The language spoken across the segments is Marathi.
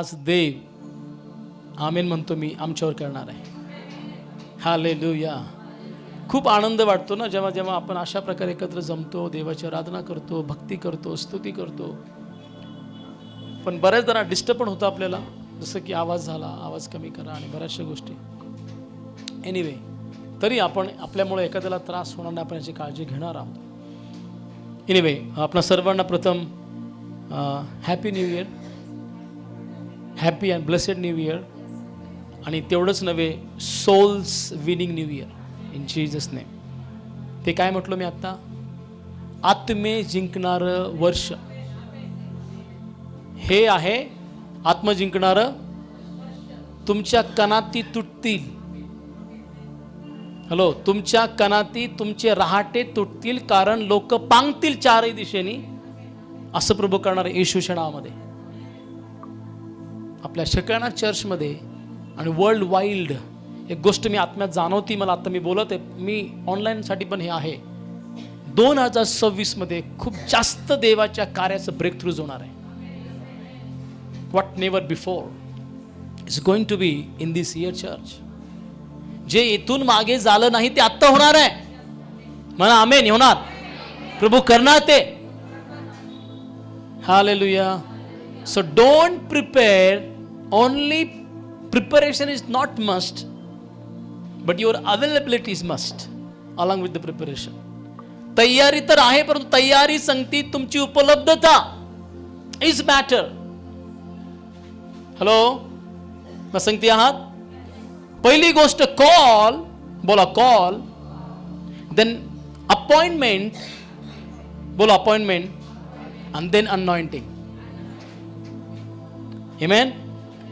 आज देव आमेन म्हणतो मी आमच्यावर करणार आहे. हालेलुया. खूप आनंद वाटतो ना जेव्हा जेव्हा आपण अशा प्रकारे एकत्र जमतो, देवाची आराधना करतो, भक्ती करतो, स्तुती करतो. पण बऱ्याच जरा डिस्टर्ब पण होतं आपल्याला, जसं की आवाज झाला, आवाज कमी करा आणि बऱ्याचशा गोष्टी. एनिवे, तरी आपण आपल्यामुळे एखाद्याला त्रास होणार नाही आपण याची काळजी घेणार आहोत. एनिवे, आपणा सर्वांना प्रथम happy new year, happy and blessed new year. आणि तेवढंच नव्हे, souls winning new year in Jesus name. ते काय म्हटलं मी आत्ता, आत्मे जिंकणारं वर्ष. हे आहे आत्म जिंकणारं. तुमच्या कणाती तुटतील. हॅलो, तुमच्या कणाती तुमचे रहाटे तुटतील, कारण लोक पांगतील चारही दिशेनी, असं प्रभू करणार येशूच्या नावामध्ये. आपल्या शकाना चर्चमध्ये आणि वर्ल्ड वाईल्ड एक गोष्ट मी आत्म्यात जाणवती मला. आता मी बोलत आहे, मी ऑनलाईनसाठी पण हे आहे. 2026 मध्ये खूप जास्त देवाच्या कार्याचं ब्रेक थ्रूज होणार आहे. What never before is going to be in this year church. जे इथून मागे झालं नाही ते आत्ता होणार आहे. म्हणा आमेन. होणार, प्रभू करणार ते. Hallelujah. So don't prepare. Only preparation is not must, but your availability is must along with the preparation. तयारी तर आहे, परंतु तयारी सांगती तुमची उपलब्धता इज मॅटर. हॅलो, मग सांगती आहात. पहिली गोष्ट कॉल, बोला कॉल. देन अपॉइंटमेंट, बोला appointment. and then anointing. Amen.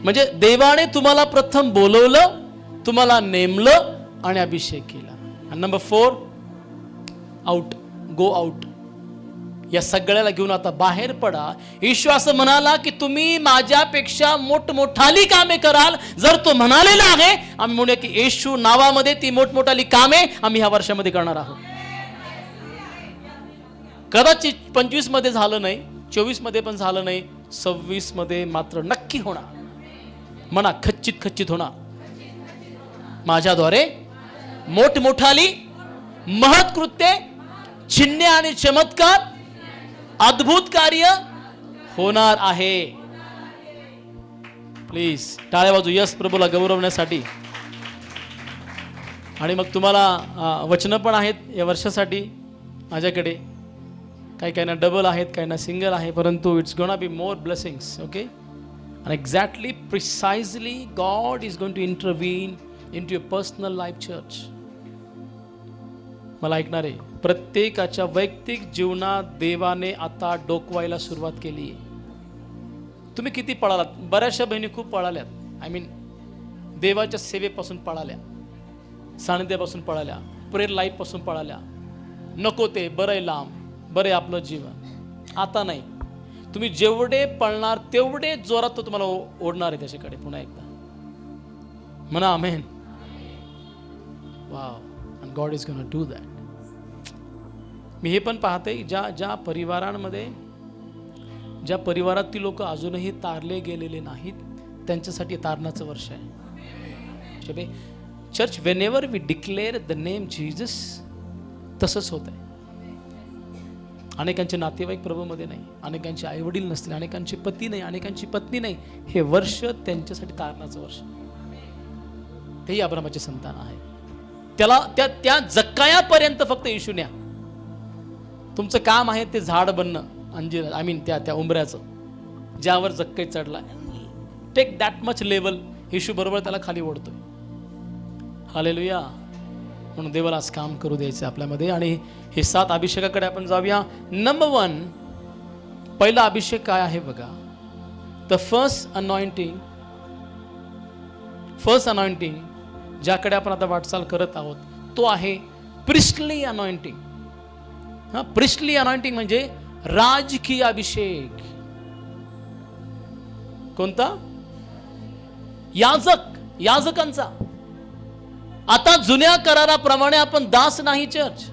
म्हणजे देवाने तुम्हाला प्रथम बोलवलं, तुम्हाला नेमलं आणि अभिषेक केला. आणि नंबर 4, आउट, गो आउट. या सगळ्याला घेऊन आता बाहेर पडा. येशू असं म्हणाला की तुम्ही माझ्यापेक्षा मोठमोठाली कामे कराल. जर तो म्हणालेला आहे, आम्ही म्हणूया की येशू नावामध्ये ती मोठमोठाली कामे आम्ही ह्या वर्षामध्ये करणार आहोत. कदाचित 25 मध्ये झालं नाही, 24 मध्ये पण झालं नाही, 26 मध्ये मात्र नक्की होणार. म्हणा खच्चित खच्चित होणार. माझ्याद्वारे मोठमोठाली महत्कृत्ये, चिन्हे आणि चमत्कार, अद्भुत कार्य होणार आहे. प्लीज टाळ्या वाजू यस प्रभूला गौरवण्यासाठी. आणि मग तुम्हाला वचनं पण आहेत या वर्षासाठी माझ्याकडे. काही ना डबल आहेत, काही ना सिंगल आहे, परंतु it's gonna be more blessings. Okay. and exactly precisely God is going to intervene into your personal life church. मला ऐकणारे, प्रत्येकाच्या वैयक्तिक जीवनात देवाने आता डोकवायला सुरुवात केली आहे. तुम्ही किती पळालात. बऱ्याचशा बहिणी खूप पळाल्यात. आय मीन देवाच्या सेवेपासून पळाल्या, सानिध्यापासून पळाल्या, प्रेयर लाईफ पासून पळाल्या. नको ते बरं लांब, बरे आपलं जीवन. आता नाही. तुम्ही जेवढे पळणार तेवढे जोरात तो तुम्हाला ओढणार आहे त्याच्याकडे पुन्हा एकदा. म्हणा amen. Wow. and God is going to do that. मी हे पण पाहते ज्या परिवारांमध्ये, ज्या परिवारातील लोक अजूनही तारले गेलेले नाहीत, त्यांच्यासाठी तारणाचं वर्ष आहे. Church, whenever we declare the name Jesus, तसंच होत आहे. अनेकांचे नातेवाईक प्रभूमध्ये नाही, अनेकांचे आईवडील नसतील, अनेकांचे पती नाही, अनेकांची पत्नी नाही. हे वर्ष त्यांच्यासाठी तारणाचं वर्ष. तेही अब्रामाचे संतान आहे. त्याला त्या जक्कायापर्यंत फक्त येशू न्या. तुमचं काम आहे ते झाड बनणं, अंजीर, आय मीन त्या उंबऱ्याचं ज्यावर जक्कै चढला. Take that much level. येशू बरोबर त्याला खाली ओढतोय. हालेलुया. म्हणून देवाला आज काम करू द्यायचं आपल्यामध्ये. आणि हे 7 अभिषेकाकडे आपण जाऊया. नंबर 1, पहिला अभिषेक काय आहे बघा. द फर्स्ट अनॉइंटिंग ज्याकडे आपण आता वाटचाल करत आहोत, तो आहे प्रिस्टली अनॉइंटिंग. प्रिस्टली अनॉइंटिंग म्हणजे राजकीय अभिषेक. कोणता? याजकांचा. आता जुन्या कराराप्रमाणे आपण दास नाही चर्च.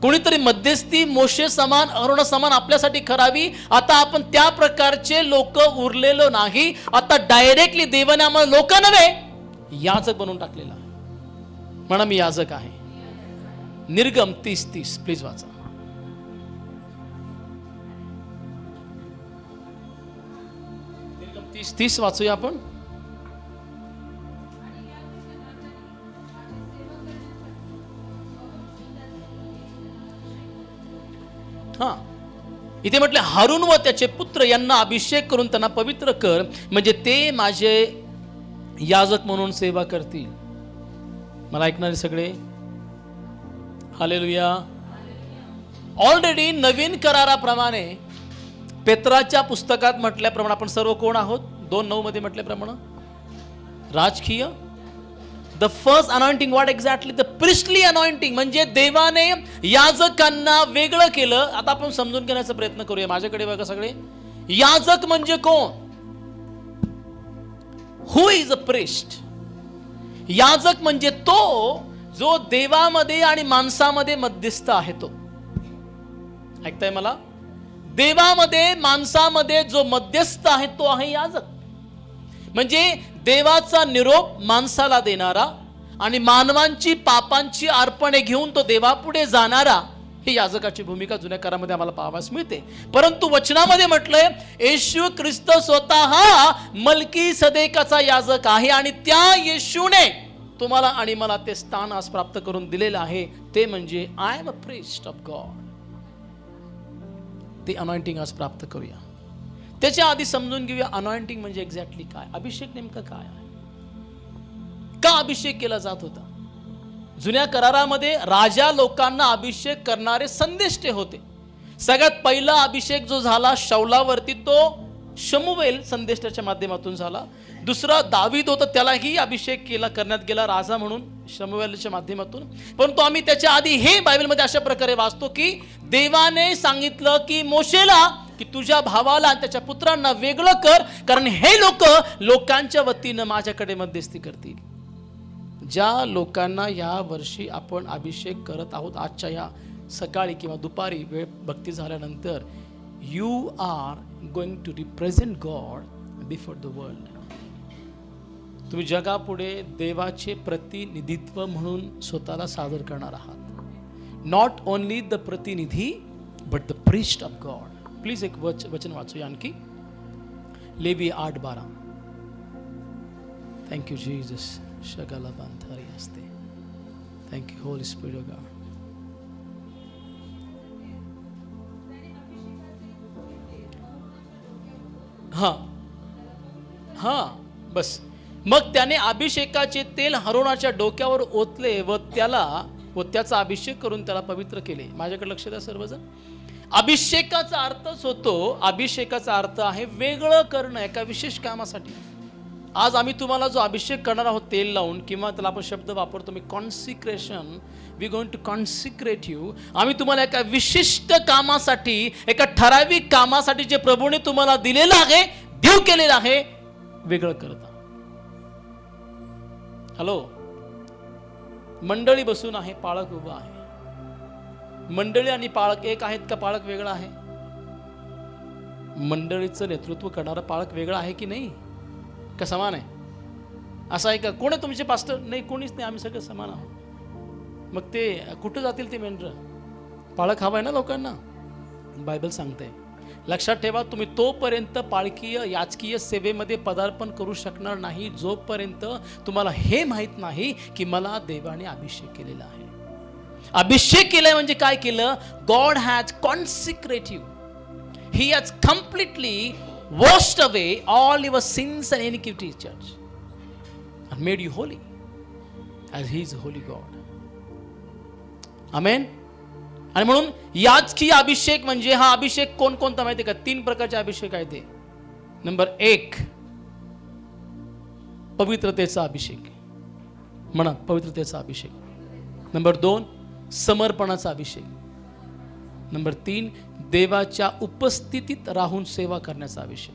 कोणीतरी मध्यस्थी मोशे समान, अरोना समान आपल्यासाठी करावी. आता आपण त्या प्रकारचे लोक उरलेलो नाही. आता डायरेक्टली देवाने आम्हाला लोक नव्हे, याजक बनवून टाकलेला आहे. म्हणा मी याजक आहे. निर्गम 30:30 प्लीज वाचा. निर्गम 30:30 वाचूया आपण. हा, इथे म्हटले हारून व त्याचे पुत्र यांना अभिषेक करून त्यांना पवित्र कर, म्हणजे ते माझे याजक म्हणून सेवा करतील. मला ऐकणारे सगळे हालेलुया. ऑलरेडी नवीन कराराप्रमाणे पेत्राच्या पुस्तकात म्हटल्याप्रमाणे आपण सर्व कोण आहोत? 2:9 मध्ये म्हटल्याप्रमाणे राजकीय. The first anointing, what exactly? The priestly anointing, म्हणजे देवाने याजकांना वेगळं केलं. आता आपण समजून घेण्याचा प्रयत्न करूया. माझ्याकडे बघा सगळे. याजक म्हणजे कोण? हु इज अ प्रिस्ट? याजक म्हणजे तो जो देवामध्ये आणि माणसामध्ये मध्यस्थ आहे. तो ऐकताय मला? देवामध्ये माणसामध्ये जो मध्यस्थ आहे तो आहे याजक. म्हणजे देवाचा निरोप माणसाला देणारा आणि मानवांची पापांची अर्पणे घेऊन तो देवापुढे जाणारा, ही याजकाची भूमिका जुन्या करारामध्ये आम्हाला पाहावयास मिळते. परंतु वचनामध्ये म्हटलंय येशू ख्रिस्त स्वतः मल्कीसदेकाचा याजक आहे आणि त्या येशूने तुम्हाला आणि मला ते स्थान आज प्राप्त करून दिलेलं आहे. ते म्हणजे I am a priest of God. ते अनॉइंटिंग आज प्राप्त करूया. त्याच्या आधी समजून घेऊया अनॉइंटिंग म्हणजे एक्झॅक्टली काय, अभिषेक नेमका काय आहे, का अभिषेक केला जात होता. जुन्या करारामध्ये राजा लोकांना अभिषेक करणारे संदेष्टे होते. सगळ्यात पहिला अभिषेक जो झाला शौलावरती तो शमूएल संदेष्टाच्या माध्यमातून झाला. दुसरा दावीद होता, त्यालाही अभिषेक करण्यात गेला राजा म्हणून शमूएलच्या माध्यमातून. परंतु आम्ही त्याच्या आधी हे बायबलमध्ये अशा प्रकारे वाचतो की देवाने सांगितलं की मोशेला की तुझ्या भावाला आणि त्याच्या पुत्रांना वेगळं कर, कारण हे लोकांच्या वतीनं माझ्याकडे मध्यस्थी करतील. ज्या लोकांना या वर्षी आपण अभिषेक करत आहोत, आजच्या या सकाळी किंवा दुपारी वेळ भक्ती झाल्यानंतर, you are going to represent God before the world. तुम्ही जगापुढे देवाचे प्रतिनिधित्व म्हणून स्वतःला सादर करणार आहात. नॉट ओनली द प्रतिनिधी but the priest of God. Please एक वचन वाचूया आणखी. लेवी 8:12. Thank you Jesus. शगाला बांधारी असते. Thank you Holy Spirit of God. हा बस. मग त्याने अभिषेकाचे तेल हरोनाच्या डोक्यावर ओतले व त्याचा अभिषेक करून त्याला पवित्र केले. माझ्याकडे लक्ष द्या सर्वजण. अभिषेकाचा अर्थच होतो, अभिषेकाचा अर्थ आहे वेगळं करणं एका विशेष कामासाठी. आज आम्ही तुम्हाला जो अभिषेक करणार आहोत तेल लावून, किंवा त्याला आपण शब्द वापरतो मी consecration, we going to consecrate you. आम्ही तुम्हाला एका विशिष्ट कामासाठी, एका ठराविक कामासाठी जे प्रभूने तुम्हाला दिलेलं आहे, देव केलेलं आहे, वेगळं करता. हॅलो, मंडळी बसून आहे, पाळक उभा आहे. मंडळी आणि पाळक एक आहेत का पाळक वेगळा आहे? मंडळीचं नेतृत्व करणारा पाळक वेगळा आहे की नाही? का समान आहे? असं आहे का? कोण आहे तुमचे पास्टर? नाही, कोणीच नाही, आम्ही सगळे समान आहोत. मग ते कुठं जातील ते मेंढरं? पाळक हवा आहे ना लोकांना. बायबल सांगते, लक्षात ठेवा, तुम्ही तोपर्यंत पाळकीय याचकीय सेवेमध्ये पदार्पण करू शकणार नाही जोपर्यंत तुम्हाला हे माहित नाही की मला देवाने अभिषेक केलेला आहे. अभिषेक केलाय म्हणजे काय केलं? God has consecrate you. He has completely washed away all your sins and iniquities, church, and made you holy as he is a holy God. Amen. आणि म्हणून याजकीय अभिषेक म्हणजे हा अभिषेक कोणता माहिती का? 3 प्रकारचे अभिषेक आहेत ते. नंबर 1 पवित्रतेचा अभिषेक. म्हणा पवित्रतेचा अभिषेक. नंबर 2 समर्पणाचा अभिषेक. नंबर 3 देवाच्या उपस्थितीत राहून सेवा करण्याचा अभिषेक.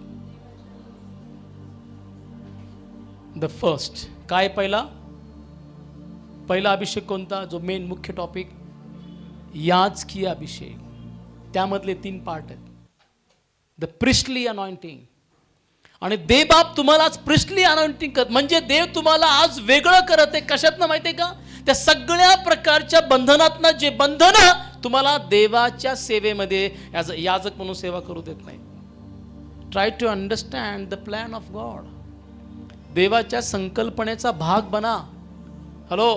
द फर्स्ट काय? पहिला अभिषेक कोणता? जो मेन मुख्य टॉपिक याजकीय अभिषेक, त्यामधले 3 पार्ट आहेत. The priestly anointing. आणि देवबाप तुम्हाला आज प्रिस्टली अनॉइंटिंग करत, म्हणजे देव तुम्हाला आज वेगळं करत आहे. कशातनं माहिती आहे का? त्या सगळ्या प्रकारच्या बंधनातनं, जे बंधन तुम्हाला देवाच्या सेवेमध्ये याजक म्हणून सेवा करू देत नाही. Try to understand the plan of God. देवाच्या संकल्पनेचा भाग बना. हॅलो,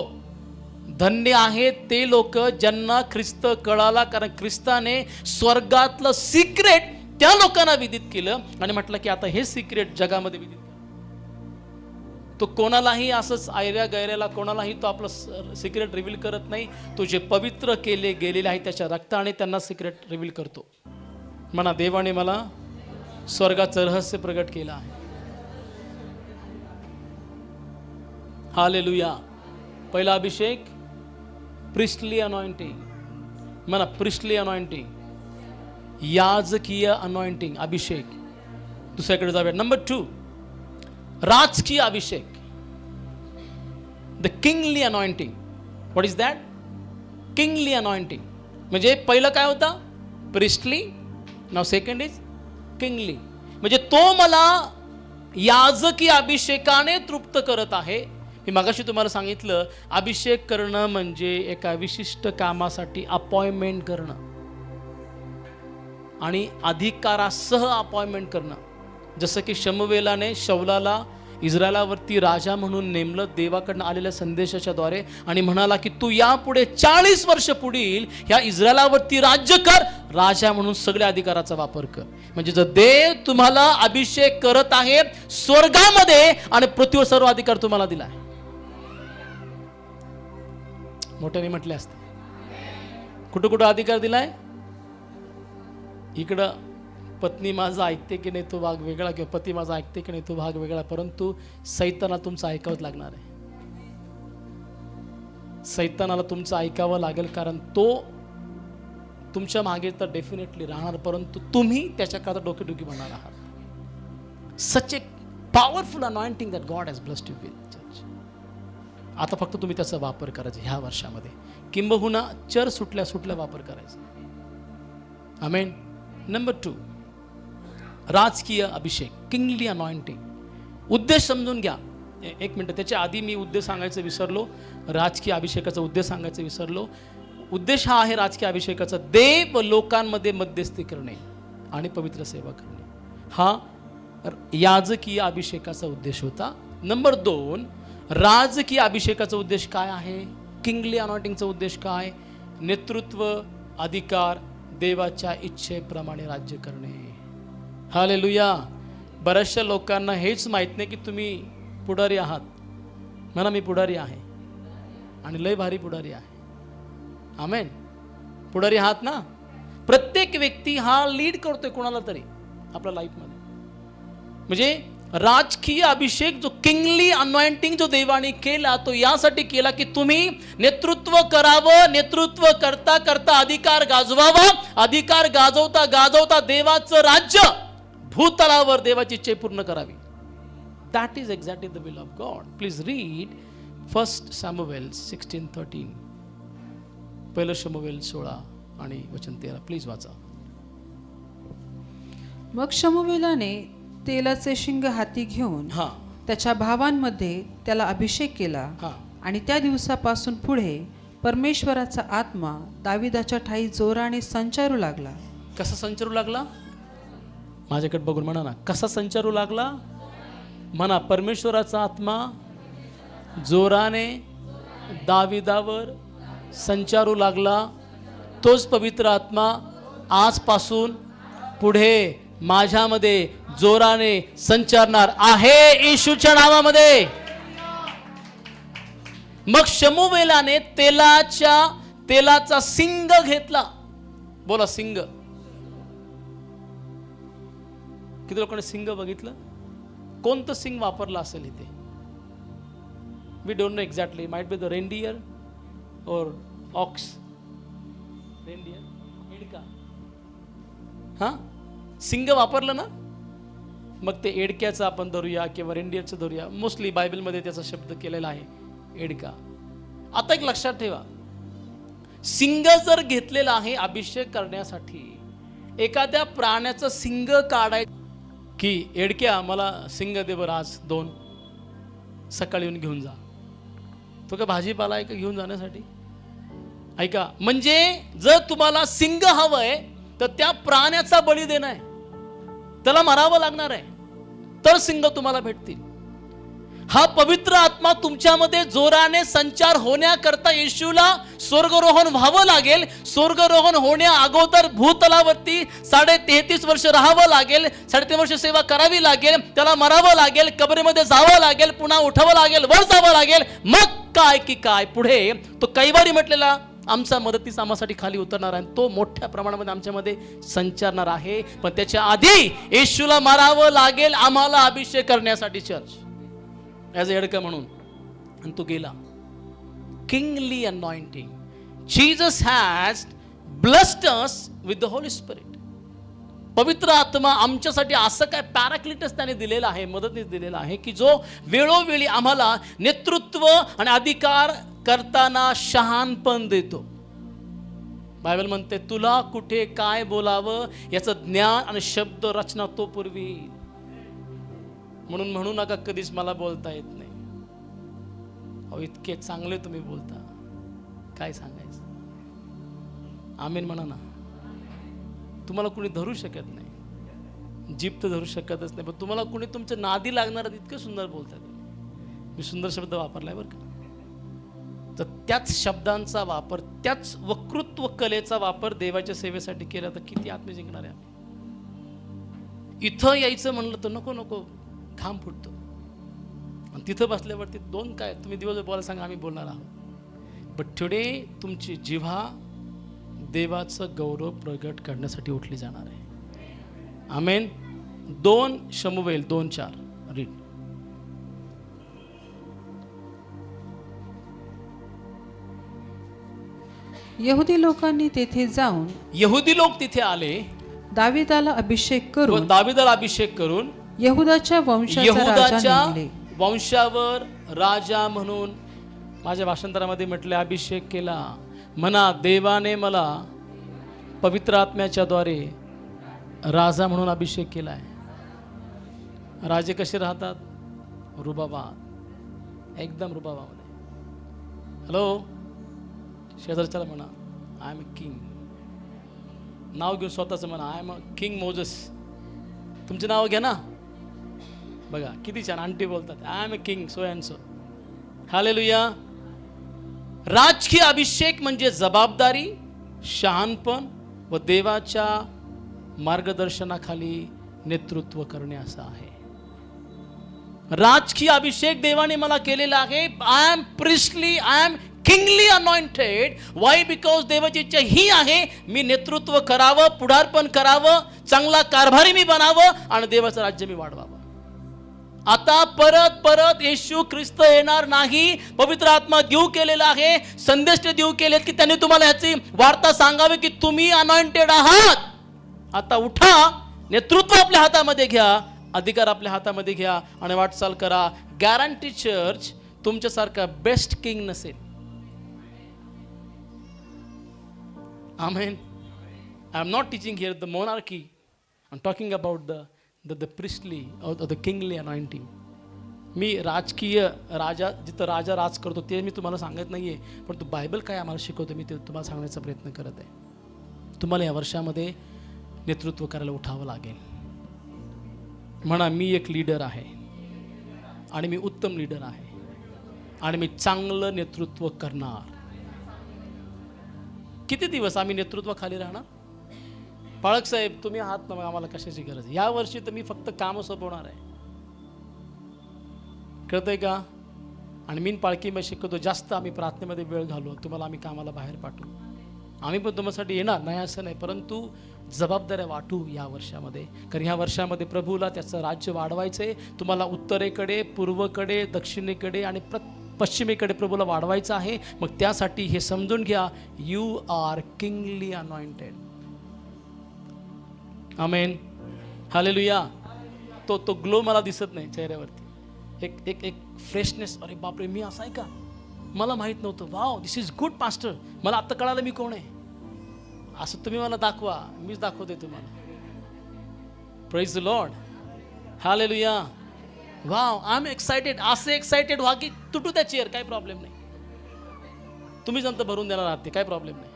धन्य आहेत ते लोक ज्यांना ख्रिस्त कळाला, कारण ख्रिस्ताने स्वर्गातलं सिक्रेट त्या लोकांना विदित केलं आणि म्हटलं की आता हे सिक्रेट जगामध्ये विदित कर. तो कोणालाही असंच आयऱ्या गैऱ्याला कोणालाही तो आपलं सिक्रेट रिव्हील करत नाही. तो जे पवित्र केले गेलेले आहे त्याच्या रक्ताने त्यांना सिक्रेट रिव्हील करतो. म्हणा, देवाने मला स्वर्गाचं रहस्य प्रगट केलं आहे. हालेलुया. पहिला अभिषेक प्रिस्टली अनॉइंटिंग. म्हणा, प्रिस्टली अनॉइंटिंग, याजकीय अनॉइंटिंग अभिषेक. दुसऱ्याकडे जाऊया. नंबर 2, राजकीय अभिषेक, the kingly anointing. What is that? Kingly anointing. म्हणजे पहिलं काय होता? प्रिस्टली. नाव सेकंड इज किंगली. म्हणजे तो मला याजकीय अभिषेकाने तृप्त करत आहे. मी मगाशी तुम्हाला सांगितलं, अभिषेक करणं म्हणजे एका विशिष्ट कामासाठी अपॉइंटमेंट करणं आणि अधिकारासह अपॉइंटमेंट करणं. जसं की शमूएलाने शौलाला इस्रायलावरती राजा म्हणून नेमलं देवाकडनं आलेल्या संदेशाच्या द्वारे आणि म्हणाला की तू यापुढे 40 वर्ष पुढील ह्या इस्रायलावरती राज्य कर, राजा म्हणून सगळ्या अधिकाराचा वापर कर. म्हणजे जर देव तुम्हाला अभिषेक करत आहे स्वर्गामध्ये आणि पृथ्वीवर सर्व अधिकार तुम्हाला दिलाय. मोठ्याने म्हटले असते. कुठं कुठं अधिकार दिलाय? इकडं पत्नी माझा ऐकते की नाही तो भाग वेगळा, किंवा पती माझा ऐकते की नाही तो भाग वेगळा. परंतु सैतानाला तुमचं ऐकावंच लागणार आहे. सैतानाला तुमचं ऐकावं लागेल, कारण तो तुमच्या मागे तर डेफिनेटली राहणार, परंतु तुम्ही त्याच्याकरता डोकेदुखी बनणार आहात. Such a powerful anointing that God has blessed you with. आता फक्त तुम्ही त्याचा वापर करायचा ह्या वर्षामध्ये, किंबहुना चर सुटल्या सुटल्या वापर करायचा. आमेन. नंबर 2, राजकीय अभिषेक, किंगली अनॉइंटिंग. उद्देश समजून घ्या. एक मिनिट, त्याच्या आधी मी उद्देश सांगायचं विसरलो. राजकीय अभिषेकाचा उद्देश सांगायचं विसरलो. उद्देश हा आहे राजकीय अभिषेकाचा, देव व लोकांमध्ये मध्यस्थी करणे आणि पवित्र सेवा करणे. हा याजकीय अभिषेकाचा उद्देश होता. नंबर 2, राजकीय अभिषेकाचा उद्देश काय आहे? किंगली अनॉइंटिंगचा उद्देश काय? नेतृत्व, अधिकार, देवाच्या इच्छेप्रमाणे राज्य करणे. हालेलुया. बऱ्याचशा लोकांना हेच माहीत नाही की तुम्ही पुढारी आहात. म्हणा, मी पुढारी आहे आणि लय भारी पुढारी आहे. आमेन. पुढारी आहात ना. प्रत्येक व्यक्ती हा लीड करतोय कोणाला तरी आपल्या लाईफमध्ये. म्हणजे राजकीय अभिषेक, जो किंगली अनॉइंटिंग जो देवाने केला, तो यासाठी केला की तुम्ही नेतृत्व करावं. नेतृत्व करता करता अधिकार गाजवावा. अधिकार गाजवता गाजवता देवाचं राज्य भूतलावर देवाची इच्छा पूर्ण करावी. That is exactly the will of God. Please read 1 शमूएल 16:13. पहिलं शमूएल 16 आणि वचन 13. प्लीज वाचा. मग शमूएलाने तेलाचे शिंग हाती घेऊन त्याच्या भावांमध्ये त्याला अभिषेक केला. आणि त्या दिवसापासून पुढे परमेश्वराचा आत्मा दाविदाच्या ठाई जोराने संचारू लागला. कसा संचारू लागला? माझ्याकडे बघून म्हणा ना, कसा संचारू लागला? म्हणा, परमेश्वराचा आत्मा जोराने दाविदावर संचारू लागला. तोच पवित्र आत्मा आजपासून पुढे माझ्यामध्ये जोराने संचारणार आहे येशूच्या नावामध्ये. मग शमूएलाने तेलाचा सिंग घेतला. बोला, सिंग. किती लोकांनी सिंग बघितलं? कोणतं सिंग वापरलं असेल इथे? We don't know exactly. Might be the reindeer or ox. Reindeer, एडका. हा, सिंग वापरलं ना. मग ते एडक्याचं आपण धरूया किंवा रेनडियरचं धरूया. मोस्टली बायबलमध्ये त्याचा शब्द केलेला आहे एडका. आता एक लक्षात ठेवा, सिंग जर घेतलेला आहे अभिषेक करण्यासाठी, एखाद्या प्राण्याचं सिंग काढाय की एडक्या मला सिंग दे बरं आज 2 सकाळी येऊन घेऊन जा. तो काय भाजीपाला आहे का घेऊन जाण्यासाठी? ऐका, म्हणजे जर तुम्हाला सिंग हवंय तर त्या प्राण्याचा बळी देणं आहे, त्याला मारावं लागणार आहे, तर सिंग तुम्हाला भेटतील. हा पवित्र आत्मा तुमच्यामध्ये जोराने संचार होण्याकरता येशूला स्वर्गरोहण व्हावं लागेल. स्वर्गरोहण होण्या अगोदर भूतलावरती 33.5 वर्ष राहावं लागेल, 3.5 वर्ष सेवा करावी लागेल, त्याला मरावं लागेल, कबरीमध्ये जावं लागेल, पुन्हा उठावं लागेल, वर जावं लागेल. मग काय की काय पुढे तो कैवारी म्हटलेला आमचा मदतीस आम्हासाठी खाली उतरणार आहे, तो मोठ्या प्रमाणामध्ये आमच्यामध्ये संचारणार आहे. पण त्याच्या आधी येशूला मारावं लागेल आम्हाला अभिषेक करण्यासाठी, चर्च ॲज अ हेडका म्हणून. आणि तो गेला. Kingly anointing. Jesus has blessed us with the Holy Spirit. पवित्र आत्मा आमच्यासाठी असं काय पॅराक्लिटस त्याने दिलेला आहे, मदतीस दिलेला आहे की जो वेळोवेळी आम्हाला नेतृत्व आणि अधिकार करताना शहाणपण देतो. बायबल म्हणते तुला कुठे काय बोलावं याचं ज्ञान आणि शब्द रचना तो पूर्वी. म्हणून म्हणू नका कधीच मला बोलता येत नाही. अहो इतके चांगले तुम्ही बोलता, काय सांगायचं. आमीन म्हणा ना. तुम्हाला कुणी धरू शकत नाही, जीभ तर धरू शकतच नाही, पण तुम्हाला कुणी तुमच्या नादी लागणार इतकं सुंदर बोलतात. मी सुंदर शब्द वापरलाय बरं का. तर त्याच शब्दांचा वापर, त्याच वक्तृत्व कलेचा वापर देवाच्या सेवेसाठी केला तर किती आत्मे जिंकणार आहे आम्ही. इथं यायचं म्हणलं तर नको नको घाम फुटतो. आणि तिथं बसल्यावरती 2 काय तुम्ही दिवसभर बोलायला सांगा, आम्ही बोलणार आहोत. बट टुडे तुमची जिव्हा देवाचं गौरव प्रगट करण्यासाठी उठली जाणार आहे. आमेन. 2 शमूएल 2:4 रीड. यहुदी लोकांनी तेथे जाऊन, यहुदी लोक तिथे आले, दाविदाला अभिषेक करून, दाविदाला अभिषेक करून यहुदाच्या वंशावर राजा म्हणून, माझ्या भाषांतरामध्ये म्हटले अभिषेक केला. म्हणा देवाने मला पवित्र आत्म्याच्या द्वारे राजा म्हणून अभिषेक केलाय. राजे कसे राहतात? रुबाबात, एकदम रुबाबामध्ये. हॅलो, शेजारच्याला म्हणा आय एम अ किंग. नाव घेऊन स्वतःचं म्हणा I am a king Moses. तुमचे नाव घ्या ना. बघा किती छान आंटी बोलतात, I am a king so and so. Hallelujah. राजकीय अभिषेक म्हणजे जबाबदारी, शहाणपण व देवाच्या मार्गदर्शनाखाली नेतृत्व करणे असं आहे. राजकीय अभिषेक देवाने मला केलेला आहे. I am priestly, I am kingly anointed. Why? Because देवाची इच्छा ही आहे मी नेतृत्व करावं, पुढारपण करावं, चांगला कारभारी मी बनावं आणि देवाचं राज्य मी वाढवावं. आता परत परत येशू ख्रिस्त येणार नाही. पवित्र आत्मा देऊ केलेला आहे, संदेश देऊ केलेत की त्यांनी तुम्हाला ह्याची वार्ता सांगावी की तुम्ही अनॉइंटेड आहात. आता उठा, नेतृत्व आपल्या हातामध्ये घ्या, अधिकार आपल्या हातामध्ये घ्या आणि वाटचाल करा. गॅरंटी चर्च तुमच्यासारखा बेस्ट किंग नसेल. Amen. I am not teaching here the monarchy. I am talking about the priestly or the kingly anointing. मी राजकीय राजा, जिथं राजा राज करतो ते मी तुम्हाला सांगत नाही आहे, पण तू बायबल काय आम्हाला शिकवतो मी ते तुम्हाला सांगण्याचा प्रयत्न करत आहे. तुम्हाला या वर्षामध्ये नेतृत्व करायला उठावं लागेल. म्हणा मी एक लीडर आहे आणि मी उत्तम लीडर आहे आणि मी चांगलं नेतृत्व करणार. किती दिवस आम्ही नेतृत्वाखाली राहणार? पाळक साहेब तुम्ही आहात ना, मग आम्हाला कशाची गरज आहे? या वर्षी तर मी फक्त कामं सोपवणार आहे. कळतंय का? आणि मी पाळकी मी शिकवतो, जास्त आम्ही प्रार्थनेमध्ये वेळ घालू, तुम्हाला आम्ही कामाला बाहेर पाठवू. आम्ही पण तुमच्यासाठी येणार नाही असं नाही, परंतु जबाबदाऱ्या वाटू या वर्षामध्ये. कारण ह्या वर्षामध्ये प्रभूला त्याचं राज्य वाढवायचं आहे. तुम्हाला उत्तरेकडे, पूर्वेकडे, दक्षिणेकडे आणि पश्चिमेकडे प्रभूला वाढवायचं आहे. मग त्यासाठी हे समजून घ्या, you are kingly anointed. Amen. Hallelujah. तो ग्लो मला दिसत नाही चेहऱ्यावरती. एक फ्रेशनेस. अरे बापरे, मी असा आहे का? मला माहित नव्हतं. Wow, this is good pastor, मला आता कळालं मी कोण आहे. असं तुम्ही मला दाखवा, मीच दाखवते तुम्हाला. Praise the Lord, hallelujah. Wow, I am excited. असे एक्साइटेड व्हा की तुटू त्या चेअर, काही प्रॉब्लेम नाही. तुम्हीच नंतर भरून देणार आहात ते, काही प्रॉब्लेम नाही.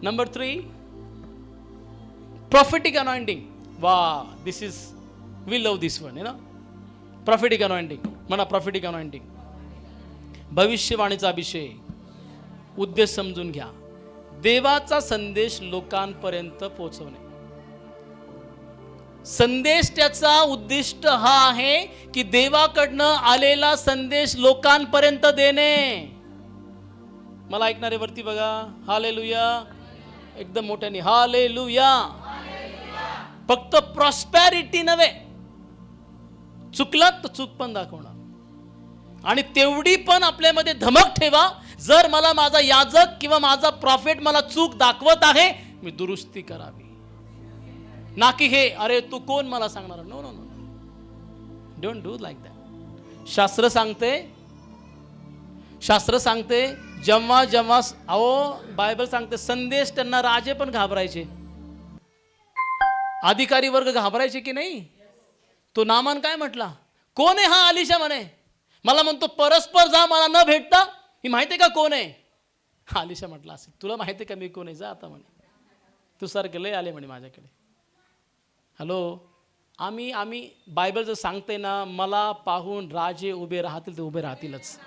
Number 3, prophetic anointing. Wow, this is, we love this one, you know. Prophetic anointing. म्हणा prophetic anointing. भविष्यवाणीचा अभिषेक. उद्देश समजून घ्या. देवाचा संदेश लोकांपर्यंत पोहोचवणे. संदेश त्याचा उद्दिष्ट हा आहे की देवाकडनं आलेला संदेश लोकांपर्यंत देणे. मला ऐकणारे वरती बघा. हालेलुया. एकदम मोठ्याने हालेलुया. फक्त प्रॉस्पॅरिटी नव्हे, चुकलात तर चूक पण दाखवणार. आणि तेवढी पण आपल्यामध्ये धमक ठेवा, जर मला माझा याजक किंवा माझा प्रॉफिट मला चूक दाखवत आहे, मी दुरुस्ती करावी. ना की हे, अरे तू कोण मला सांगणार. No no no, don't do like that. शास्त्र सांगते जेव्हा जेव्हा, बायबल सांगते संदेश त्यांना राजे पण घाबरायचे, अधिकारी वर्ग घाबरायचे की नाही. तो नामान काय म्हटला, कोण आहे हा अलिशा म्हणे. मला म्हणतो परस्पर जा, मला न भेटता. ही माहिती का कोण आहे. अलिशा म्हटला असेल, तुला माहिती का मी कोण आहे, जा आता म्हणे. तू सारखे लय आले म्हणे माझ्याकडे. हॅलो, आम्ही बायबल जर सांगते ना, मला पाहून राजे उभे राहतील, ते उभे राहतीलच.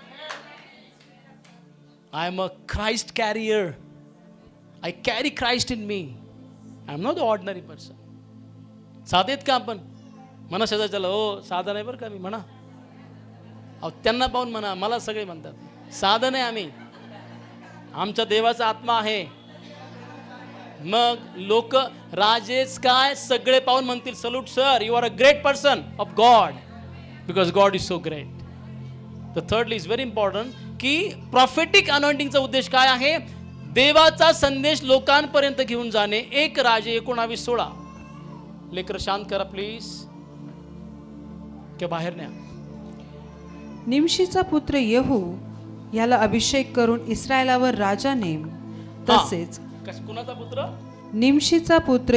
I am a Christ carrier. I carry Christ in me. I am not the ordinary person. साधेत का आपण. म्हणा शेजारच्याला, हो साधा नाही बरं का मी. म्हणा त्यांना पाहून म्हणा, मला सगळे म्हणतात साधं नाही आम्ही, आमच्या देवाचा आत्मा आहे. मग लोक राजेच काय सगळे पाहून म्हणतील, salute sir, you are a great person of God, because God is so great. The thirdly is very important की प्रॉफेटिक अनॉइंटिंगचा उद्देश काय आहे. देवाचा संदेश लोकांपर्यंत घेऊन जाणे. 1 राजे 19:16. लेकर शांत करा प्लीज, किंवा बाहेर न्या. निमशीचा पुत्र येहू याला अभिषेक करून इस्रायलावर राजा नेम. तसेच कुणाचा पुत्र. निमशीचा पुत्र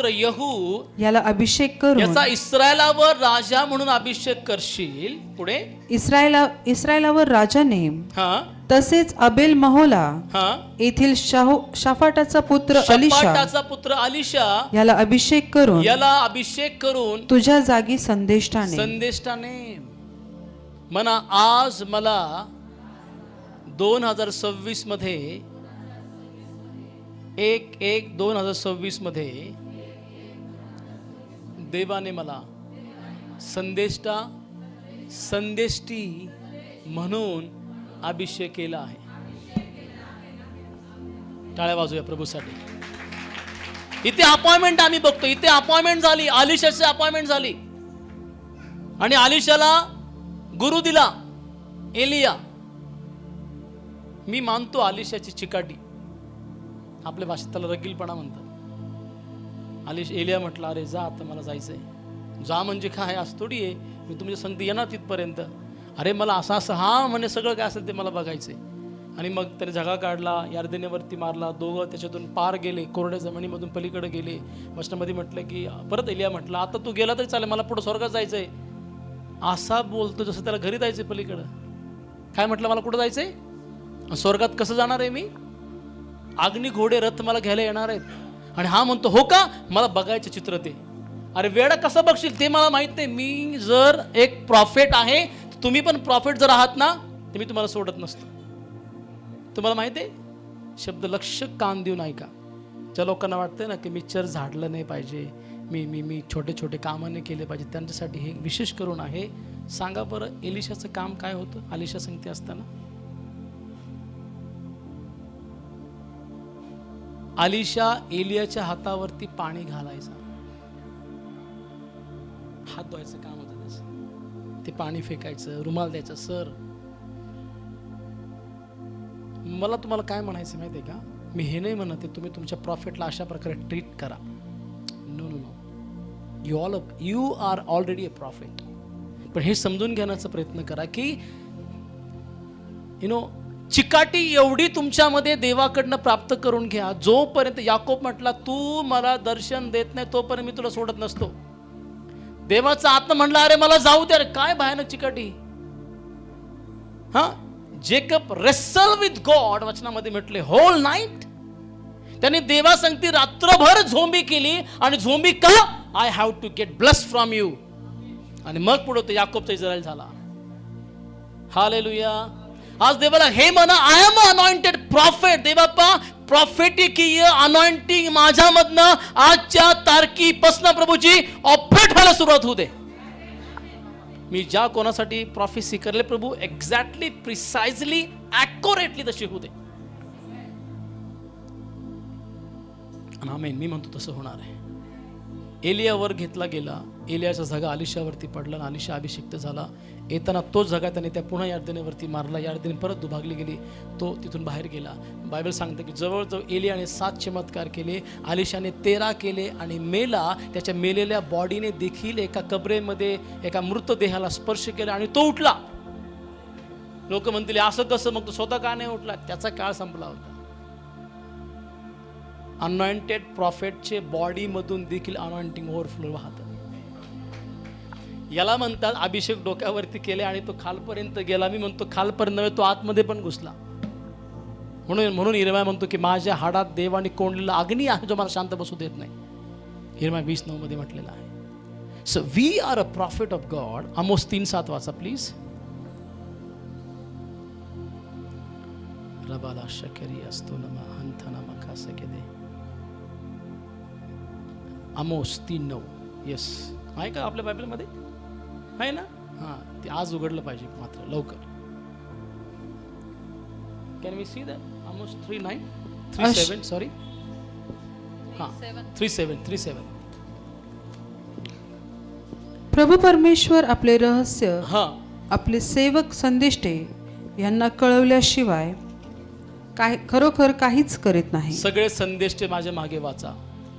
येहू याला अभिषेक करून याचा इस्रायलावर राजा म्हणून अभिषेक करशील. पुढे इस्रायलावर राजा नेम. तसेच अबेल महोला येथील शाफाटाचा पुत्र अलिशा याला अभिषेक करून तुझ्या जागी संदेष्टाने. म्हणा आज मला 2026 मध्ये 1/1/2026 मध्ये देवाने मला संदेष्टी म्हणून अभिषेक केला आहे. टाळ्या वाजूया प्रभूसाठी. इथे अपॉइंटमेंट आम्ही बघतो, इथे अपॉइंटमेंट झाली, अलिशाची अपॉइंटमेंट झाली. आणि अलिशाला गुरु दिला एलिया. मी मानतो अलिशाची चिकाटी, आपल्या भाषेत त्याला रगीलपणा म्हणतात. एलिया म्हटलं, अरे जा आता, मला जायचंय. जा म्हणजे काय असं थोडी आहे, मी तुमच्या संगती येणार तिथपर्यंत. अरे मला असं हा म्हणे, सगळं काय असेल ते मला बघायचंय. आणि मग त्याने झगा काढला, यार्देनेवरती मारला, दोघं त्याच्यातून पार गेले, कोरड्या जमिनीमधून पलीकडे गेले. वचनामध्ये म्हटलं की परत एलिया म्हटलं, आता तू गेला तरी चालेल, मला पुढे स्वर्गात जायचंय. असा बोलतो जसं त्याला घरी जायचंय पलीकडं. काय म्हटलं, मला कुठं जायचंय, स्वर्गात कसं जाणार आहे मी, अग्नी घोडे रथ मला घ्यायला येणार आहेत. आणि हा म्हणतो, हो का, मला बघायचं चित्र ते. अरे वेडा कसं बघशील ते मला माहित नाही. मी जर एक प्रॉफिट आहे, तुम्ही पण प्रॉफिट जर आहात ना, तर मी तुम्हाला सोडत नसतो. तुम्हाला माहिती आहे, शब्द लक्ष कान देऊन ऐका. ज्या लोकांना वाटतंय ना की मी चर्च झाडलं नाही पाहिजे, मी छोटे छोटे कामाने केले पाहिजे, त्यांच्यासाठी हे विशेष करून आहे. सांगा बरं, एलिशाचं काम काय होतं अलिशा संगती असताना. अलिशा एलियाच्या हातावरती पाणी घालायचा, हात धुवायचं काम होतं त्याचं. ते पाणी फेकायचं, रुमाल द्यायचा. सर मला तुम्हाला काय म्हणायचं माहिती आहे का, मी हे नाही म्हणत आहे तुम्ही तुमच्या प्रॉफिटला अशा प्रकारे ट्रीट करा. No no no, you are already a prophet. पण हे समजून घेण्याचा प्रयत्न करा की चिकाटी एवढी तुमच्यामध्ये देवाकडनं प्राप्त करून घ्या, जोपर्यंत याकोब म्हटला तू मला दर्शन देत नाही तोपर्यंत मी तुला सोडत नसतो. देवाचा आत्मा म्हणला अरे मला जाऊ दे. काय भयानक चिकाटी. जेकब रेसल विथ गॉड वचनामध्ये म्हटले होल नाईट. त्याने देवासंगती रात्रभर झोंबी केली. आणि झोंबी का? I have to get blessed from you. आणि मग पुढे तो याकोबचा इस्रायल झाला. हालेलुया. आज देवाला हे म्हणा आय एम अनॉइंटेड प्रॉफिट. देवाप्पा प्रॉफिटिकीय अनॉइंटिंग माझ्यामधनं आजच्या तारखेपासून प्रभूची ऑपरेट व्हायला सुरुवात होऊ दे. मी ज्या कोणासाठी प्रॉफिसी करले प्रभू एक्झॅक्टली प्रिसाइजली ॲक्युरेटली तशी होऊ दे. आमेन. मी म्हणतो तसं होणार आहे. एलियावर घेतला गेला. एलियाचा झगा अलिशावरती पडला आणि अलिशा अभिषिक्त झाला. येताना तोच झगा त्याने त्या पुन्हा यार्देनेवरती मारला. यार्देने परत दुभागली गेली. तो तिथून बाहेर गेला. बायबल सांगते की जवळजवळ एलियाने 7 चमत्कार केले. अलिशाने 13 केले आणि मेला. त्याच्या मेलेल्या बॉडीने देखील एका कबरेमध्ये एका मृतदेहाला स्पर्श केला आणि तो उठला. लोक म्हणतील असं कसं, मग तो स्वतः का नाही उठला? त्याचा काळ संपला होता. अनॉइंटेड प्रॉफिटचे बॉडी मधून देखील अनॉइंटिंग ओव्हरफ्लो वाहतं. याला म्हणतात अभिषेक डोक्यावरती केले आणि तो खालपर्यंत गेला. मी म्हणतो खालपर्यंत नव्हे, तो आतमध्ये पण घुसला. म्हणून यिर्मया म्हणतो की माझ्या हाडात देवाने कोंडलेला अग्नी आहे जो मला शांत बसू देत नाही. यिर्मया 20:9 मध्ये म्हटलेला आहे. So we are a prophet of God. Amos 3:7 वाचा प्लीज. रबाला शकरी असतो नमा हंथना मखा सकेदे. आमोस 3:9. येस, आहे का आपल्या बायबलमध्ये? आहे ना? हां, ते आज उघडलं पाहिजे मात्र लवकर. Can we see that? Amos 3:9 3:7 sorry. हां 3:7. प्रभू परमेश्वर आपले रहस्य आपले सेवक संदेष्टे यांना कळवल्याशिवाय खरोखर काहीच करीत नाही. सगळे संदेष्टे माझ्या मागे वाचा.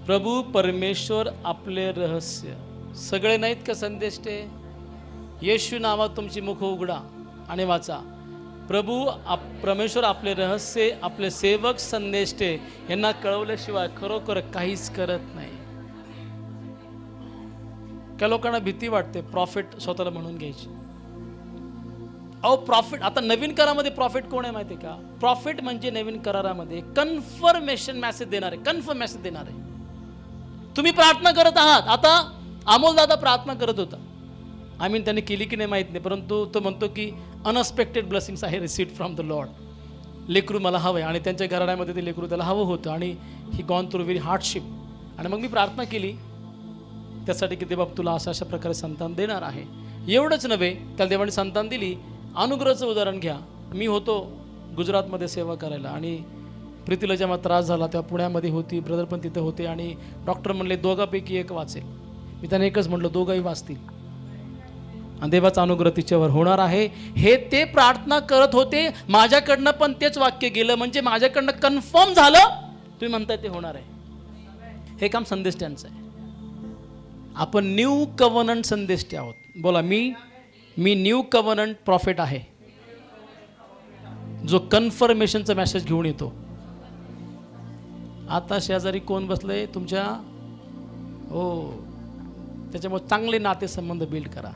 प्रभू परमेश्वर आपले रहस्य. सगळे नाहीत का संदेष्टे? येशू नावात तुमची मुख उघडा आणि वाचा. प्रभू परमेश्वर आपले रहस्य आपले सेवक संदेष्टे यांना कळवल्याशिवाय खरोखर काहीच करत नाही. काही लोकांना भीती वाटते प्रॉफिट स्वतःला म्हणून घ्यायची. अहो प्रॉफिट, आता नवीन करारामध्ये प्रॉफिट कोण आहे माहिती आहे का? प्रॉफिट म्हणजे नवीन करारामध्ये कन्फर्मेशन मेसेज देणारे, कन्फर्म मेसेज देणारे. तुम्ही प्रार्थना करत आहात. आता अमोल दादा प्रार्थना करत होता. त्यांनी केली की नाही माहीत नाही, परंतु तो म्हणतो की अनएक्सपेक्टेड ब्लेसिंग्स आहे रिसीव्ड फ्रॉम द लॉर्ड. लेकरू मला हवं आहे आणि त्यांच्या घराण्यामध्ये ते लेकरू त्याला हवं होतं आणि he gone through very hardship. आणि मग मी प्रार्थना केली त्यासाठी की देवा तुला अशा प्रकारे संतान देणार आहे. एवढंच नव्हे, त्याला देवाने संतान दिली. अनुग्रहाचं उदाहरण घ्या. मी होतो गुजरातमध्ये सेवा करायला आणि प्रीतीला जेव्हा त्रास झाला तेव्हा पुण्यामध्ये होती, ब्रदर पण तिथे होते आणि डॉक्टर म्हणले दोघांपैकी एक वाचेल. मी त्यांना एकच म्हटलं दोघंही वाचतील आणि देवाचा अनुग्रह तिच्यावर होणार आहे. हे ते प्रार्थना करत होते. माझ्याकडनं पण तेच वाक्य गेलं, म्हणजे माझ्याकडनं कन्फर्म झालं. तुम्ही म्हणताय ते होणार आहे. हे काम संदेष्ट्यांचं आहे. आपण न्यू कव्हनंट संदेष्टे आहोत. बोला मी न्यू कव्हनंट प्रॉफिट आहे जो कन्फर्मेशनचा मेसेज घेऊन येतो. आता शेजारी कोण बसलंय तुमच्या? हो, त्याच्यामुळे चांगले नातेसंबंध बिल्ड करा.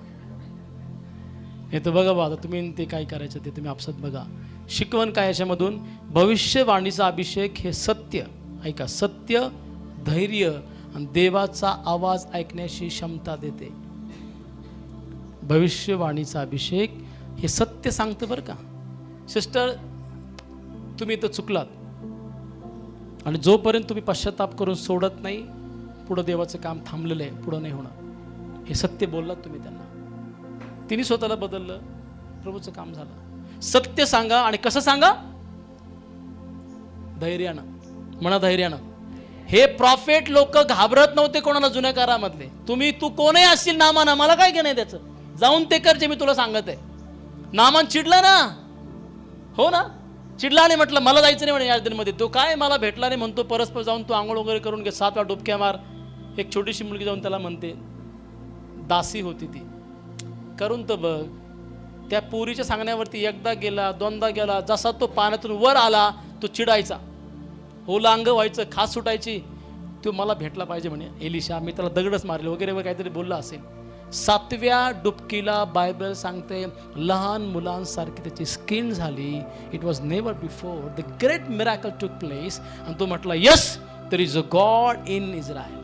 हे तर बघा आता तुम्ही ते काय करायचं ते तुम्ही आपसात बघा. शिकवण काय याच्यामधून? भविष्यवाणीचा अभिषेक हे सत्य, ऐका, सत्य, धैर्य आणि देवाचा आवाज ऐकण्याची क्षमता देते. भविष्यवाणीचा अभिषेक हे सत्य सांगतं बरं का. सिस्टर तुम्ही इथं चुकलात आणि जोपर्यंत तुम्ही पश्चाताप करून सोडत नाही पुढं देवाचं काम थांबलेलं आहे, पुढं नाही होणार. हे सत्य बोललात तुम्ही त्यांना. तिने स्वतःला बदललं, प्रभूचं काम झालं. सत्य सांगा आणि कसं सांगा? धैर्यानं. म्हणा धैर्यानं. हे प्रॉफिट लोक घाबरत नव्हते कोणाला जुन्या काळामधले. तू कोणही असशील नामाना, मला काय घेणं आहे त्याचं, जाऊन ते कर जे मी तुला सांगत आहे. नामान चिडला ना, हो ना, चिडला आणि म्हटलं मला जायचं नाही म्हणे यार्देनमध्ये. तो काय मला भेटला नाही म्हणतो. परस्पर जाऊन तू आंघोळ वगैरे करून घे, 7 वेळा डुबक्या मार. एक छोटीशी मुलगी जाऊन त्याला म्हणते, दासी होती ती, करून तर बघ. त्या पोरीच्या सांगण्यावरती एकदा गेला, दोनदा गेला, जसा तो पाण्यातून वर आला तो चिडायचा, ओला अंग व्हायचं, खास सुटायची. तो मला भेटला पाहिजे म्हणे एलिशा, मी त्याला दगडच मारले वगैरे वगैरे काहीतरी बोलला असेल. 7व्या डुबकीला बायबल सांगते लहान मुलांसारखी त्याची स्किन झाली. It was never before. The great miracle took place. आणि तो म्हटला yes, there is a God in Israel.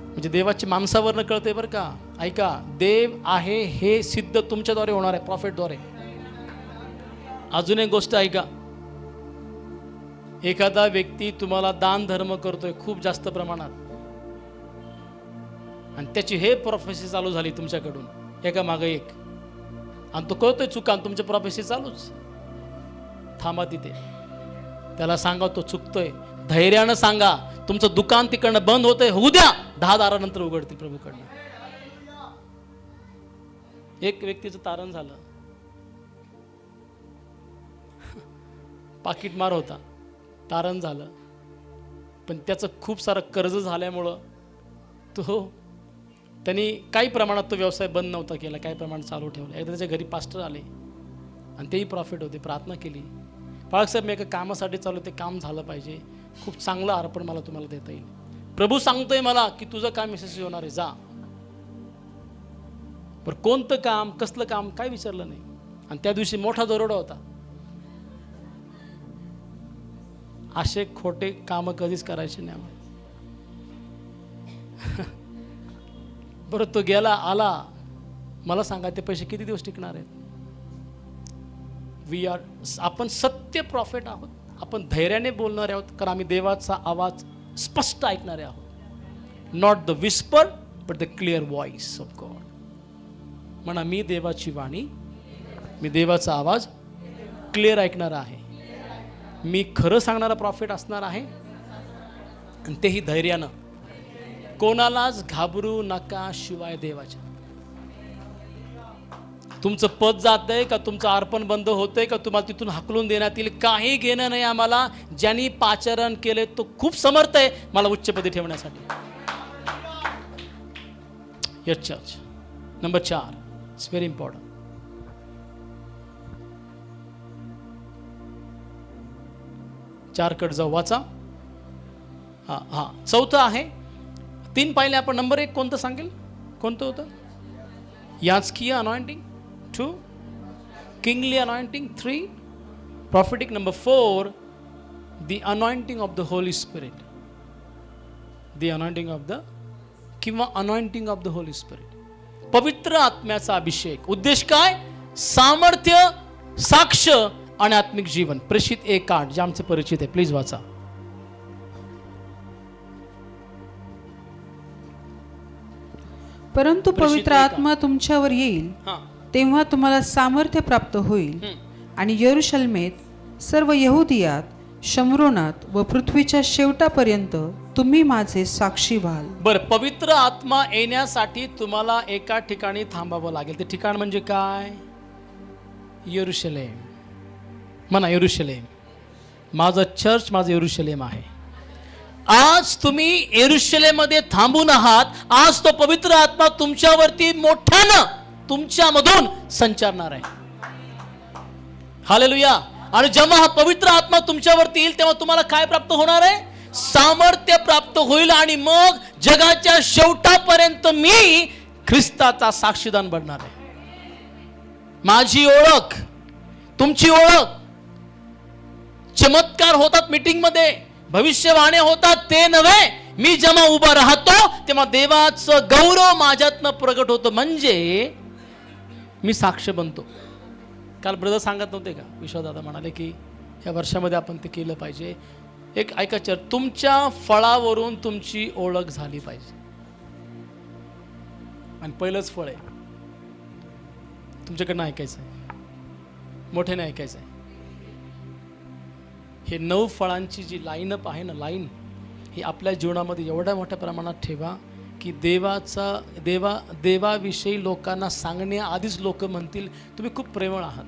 म्हणजे देवाची माणसावरनं कळते बरं का. ऐका, देव आहे हे सिद्ध तुमच्याद्वारे होणार आहे, प्रॉफिटद्वारे. अजून एक गोष्ट ऐका, एखादा व्यक्ती तुम्हाला दान धर्म करतोय खूप जास्त प्रमाणात, आणि त्याची हे प्रोफेसी चालू झाली तुमच्याकडून एका मागे एक, आणि तो कळतोय चुका, आणि तुमची प्रोफेसी चालूच. थांबा तिथे, त्याला सांगा तो चुकतोय, धैर्यानं सांगा. तुमचं दुकान तिकडनं बंद होतंय, होऊ द्या, 10 दारानंतर उघडतील प्रभूकडनं. एक व्यक्तीचं तारण झालं, पाकिटमार होता, तारण झालं, पण त्याचं खूप सारं कर्ज झाल्यामुळं त्यांनी काही प्रमाणात तो व्यवसाय बंद नव्हता केला, काही प्रमाणात चालू ठेवला. एकदा त्याच्या घरी पास्टर आले आणि तेही प्रॉफिट होते. प्रार्थना केली, बाळासाहेब मी एका कामासाठी चालू, ते काम झालं पाहिजे, खूप चांगलं अर्पण मला तुम्हाला देता येईल. प्रभू सांगतोय मला की तुझं काम यशस्वी होणार आहे, जा. बरं कोणतं काम, कसलं काम, काय विचारलं नाही. आणि त्या दिवशी मोठा दरोडा होता. असे खोटे काम कधीच करायचे नाही. बरं तो गेला, आला, मला सांगा ते पैसे किती दिवस टिकणार आहेत? आपण सत्य प्रॉफिट आहोत, आपण धैर्याने बोलणारे आहोत, कारण आम्ही देवाचा आवाज स्पष्ट ऐकणारे आहोत. Not the whisper but the clear voice of God. म्हणा मी देवाची वाणी, मी देवाचा आवाज क्लिअर ऐकणार आहे. मी खरं सांगणारा प्रॉफिट असणार आहे, आणि तेही धैर्यानं. कोणालाच घाबरू नका शिवाय देवाच्या. तुमचं पद जातंय का, तुमचं अर्पण बंद होतंय का, तुम्हाला तिथून हाकलून देण्यात येईल, काही घेणं नाही आम्हाला. ज्यांनी पाचारण केले तो खूप समर्थ आहे मला उच्चपदी ठेवण्यासाठी. Yes church. Number 4, it's very important. चार जाऊ, वाचा. हा चौथं आहे. 3 पाहिले आपण. नंबर 1 कोणतं सांगेल? कोणतं होतं? याजकीय anointing. 2 kingly anointing. 3 prophetic. Number 4 the anointing of the Holy Spirit. The anointing of the किंवा anointing of the Holy Spirit. पवित्र आत्म्याचा अभिषेक. उद्देश काय? सामर्थ्य, साक्ष आणि आत्मिक जीवन. प्रेषित 1:8 जे आमचे परिचित आहे, प्लीज वाचा. परंतु पवित्र आत्मा तुमच्यावर येईल तेव्हा तुम्हाला सामर्थ्य प्राप्त होईल, आणि यरूशलेमेत, सर्व यहुदियात, शमरोनात व पृथ्वीच्या शेवटापर्यंत तुम्ही माझे साक्षी व्हाल. बरं, पवित्र आत्मा येण्यासाठी तुम्हाला एका ठिकाणी थांबावं लागेल. ते ठिकाण म्हणजे काय? यरूशलेम. म्हणा यरूशलेम. माझं चर्च, माझं यरूशलेम आहे. आज तुम्ही यरूशलेममध्ये थांबून आहात. आज तो पवित्र आत्मा तुमच्यावरती मोठ्यानं तुमच्यामधून संचारणार आहे. हालेलुया. आणि जेव्हा हा पवित्र आत्मा तुमच्यावरती येईल तेव्हा तुम्हाला काय प्राप्त होणार आहे? सामर्थ्य प्राप्त होईल. आणि मग जगाच्या शेवटापर्यंत मी ख्रिस्ताचा साक्षीदार बनणार आहे. माझी ओळख, तुमची ओळख. चमत्कार होतात मीटिंग मध्ये, भविष्यवाणी होतात, ते नव्हे. मी जेव्हा उभा राहतो तेव्हा देवाचं गौरव माझ्यातनं प्रगट होतं, म्हणजे मी साक्ष बनतो. काल ब्रदर सांगत नव्हते का, विश्वदादा म्हणाले की या वर्षामध्ये आपण ते केलं पाहिजे. एक ऐका चर्च, तुमच्या फळावरून तुमची ओळख झाली पाहिजे. आणि पहिलंच फळ आहे तुमच्याकडनं ऐकायचं आहे, मोठ्याने ऐकायचं आहे. हे 9 फळांची जी लाईनअप आहे ना, लाईन, ही आपल्या जीवनामध्ये एवढ्या मोठ्या प्रमाणात ठेवा की देवाविषयी लोकांना सांगण्याआधीच लोक म्हणतील तुम्ही खूप प्रेमळ आहात.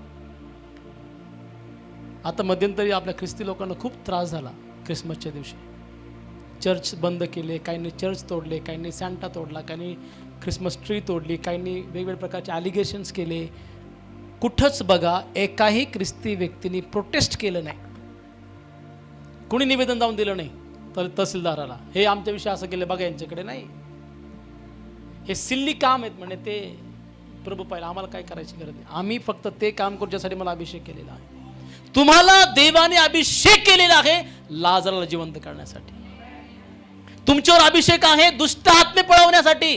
आता मध्यंतरी आपल्या ख्रिस्ती लोकांना खूप त्रास झाला क्रिसमसच्या दिवशी. चर्च बंद केले, काहींनी चर्च तोडले, काहींनी सॅन्टा तोडला, काहींनी ख्रिसमस ट्री तोडली, काहींनी वेगवेगळ्या प्रकारचे ॲलिगेशन्स केले. कुठंच बघा एकाही ख्रिस्ती व्यक्तीने प्रोटेस्ट केलं नाही, कुणी निवेदन जाऊन दिलं नाही तहसीलदाराला, हे आमच्याविषयी असं केलं बघा यांच्याकडे. नाही, हे सिल्ली काम आहेत म्हणे, ते प्रभू पाहिलं, आम्हाला काय करायची गरज नाही, आम्ही फक्त ते काम करू ज्यासाठी मला अभिषेक केलेला आहे. तुम्हाला देवाने अभिषेक केलेला आहे लाजराला जिवंत करण्यासाठी. तुमच्यावर अभिषेक आहे दुष्ट आत्मे पळवण्यासाठी.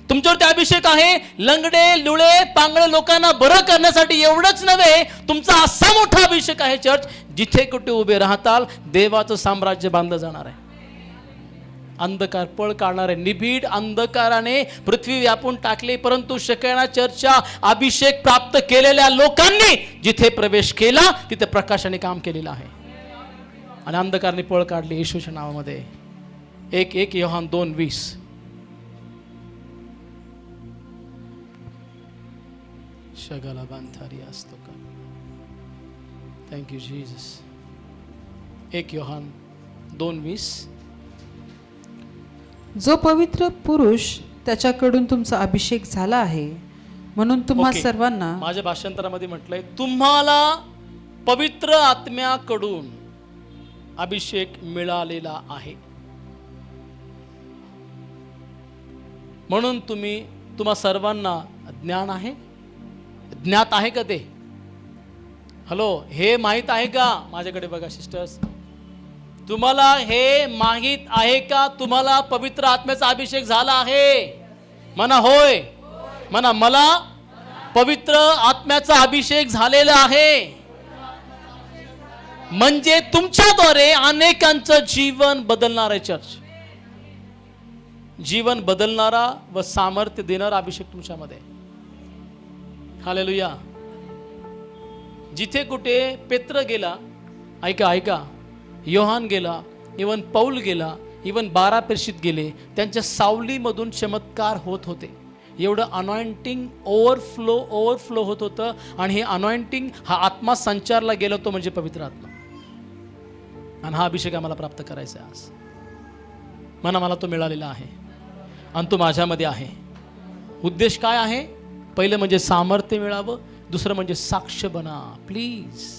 तुमच्यावरती अभिषेक आहे लंगडे लुळे पांगळे लोकांना बरं करण्यासाठी. एवढंच नव्हे, तुमचा असा मोठा अभिषेक आहे चर्च, जिथे कुठे उभे राहताल देवाचं साम्राज्य बांधलं जाणार आहे. अंधकार पळ काढणार आहे. निबिड अंधकाराने पृथ्वी व्यापून टाकली, परंतु शकेना चर्चच्या अभिषेक प्राप्त केलेल्या लोकांनी जिथे प्रवेश केला तिथे प्रकाशाने काम केलेलं आहे आणि अंधकारने पळ काढली येशूच्या नावामध्ये. 1 योहान 2:20. शगला बांधारी असतो का. Thank you Jesus. 1 योहान 2:20. जो पवित्र पुरुष त्याच्याकडून तुमचा अभिषेक झाला आहे म्हणून तुम्हा सर्वांना. माझ्या भाषांतरामध्ये म्हटलंय तुम्हाला पवित्र आत्म्याकडून अभिषेक मिळालेला आहे म्हणून तुम्हा सर्वांना ज्ञान आहे. ज्ञात आहे का ते? हॅलो, हे माहित आहे का? माझ्याकडे बघा सिस्टर्स, तुम्हाला हे माहित आहे का तुम्हाला पवित्र आत्म्याचा अभिषेक झाला आहे? म्हणा होय. म्हणा मला पवित्र आत्म्याचा अभिषेक झालेला आहे. म्हणजे तुमच्याद्वारे अनेकांचं जीवन बदलणार आहे चर्च. जीवन बदलणारा व सामर्थ्य देणारा अभिषेक तुमच्यामध्ये. हालेलुया. जिथे कुठे पेत्र गेला, ऐका, योहान गेला, इवन पौल गेला, इवन 12 प्रेषित गेले, त्यांच्या सावलीमधून चमत्कार होत होते. एवढं अनॉइंटिंग ओव्हरफ्लो होत होतं. आणि हे अनॉइंटिंग हा आत्मा संचारला गेला तो म्हणजे पवित्र आत्मा. आणि हा अभिषेक आम्हाला प्राप्त करायचा आहे आज. मला तो मिळालेला आहे आणि तो माझ्यामध्ये आहे. उद्देश काय आहे? पहिलं म्हणजे सामर्थ्य मिळावं, दुसरं म्हणजे साक्ष बना. प्लीज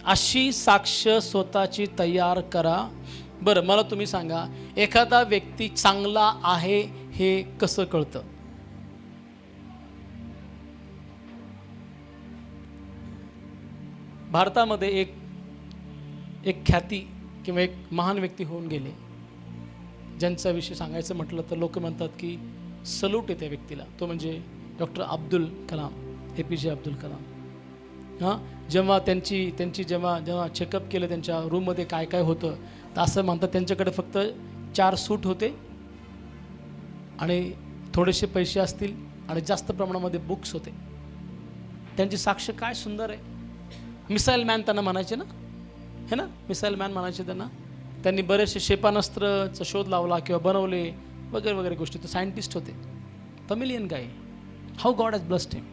अशी साक्ष स्वतःची तयार करा. बरं, मला तुम्ही सांगा, एखादा व्यक्ती चांगला आहे हे कसं कळतं? भारतामध्ये एक ख्याती किंवा एक महान व्यक्ती होऊन गेले, ज्यांचा विषय सांगायचं म्हटलं तर लोक म्हणतात की सल्यूट आहे त्या व्यक्तीला. तो म्हणजे डॉक्टर अब्दुल कलाम, APJ अब्दुल कलाम. हां, जेव्हा त्यांची जेव्हा चेकअप केलं त्यांच्या रूममध्ये काय काय होतं, तर असं म्हणतात त्यांच्याकडे फक्त 4 सूट होते आणि थोडेसे पैसे असतील आणि जास्त प्रमाणामध्ये बुक्स होते. त्यांची साक्ष काय सुंदर आहे. मिसाईल मॅन त्यांना म्हणायचे ना, है ना, मिसाईल मॅन म्हणायचे त्यांना. त्यांनी बरेचसे क्षेपणास्त्रचा शोध लावला किंवा बनवले वगैरे वगैरे गोष्टी. तो सायंटिस्ट होते. फॅमिलियन गाय. हाऊ गॉड हॅज ब्लेस्ड हिम.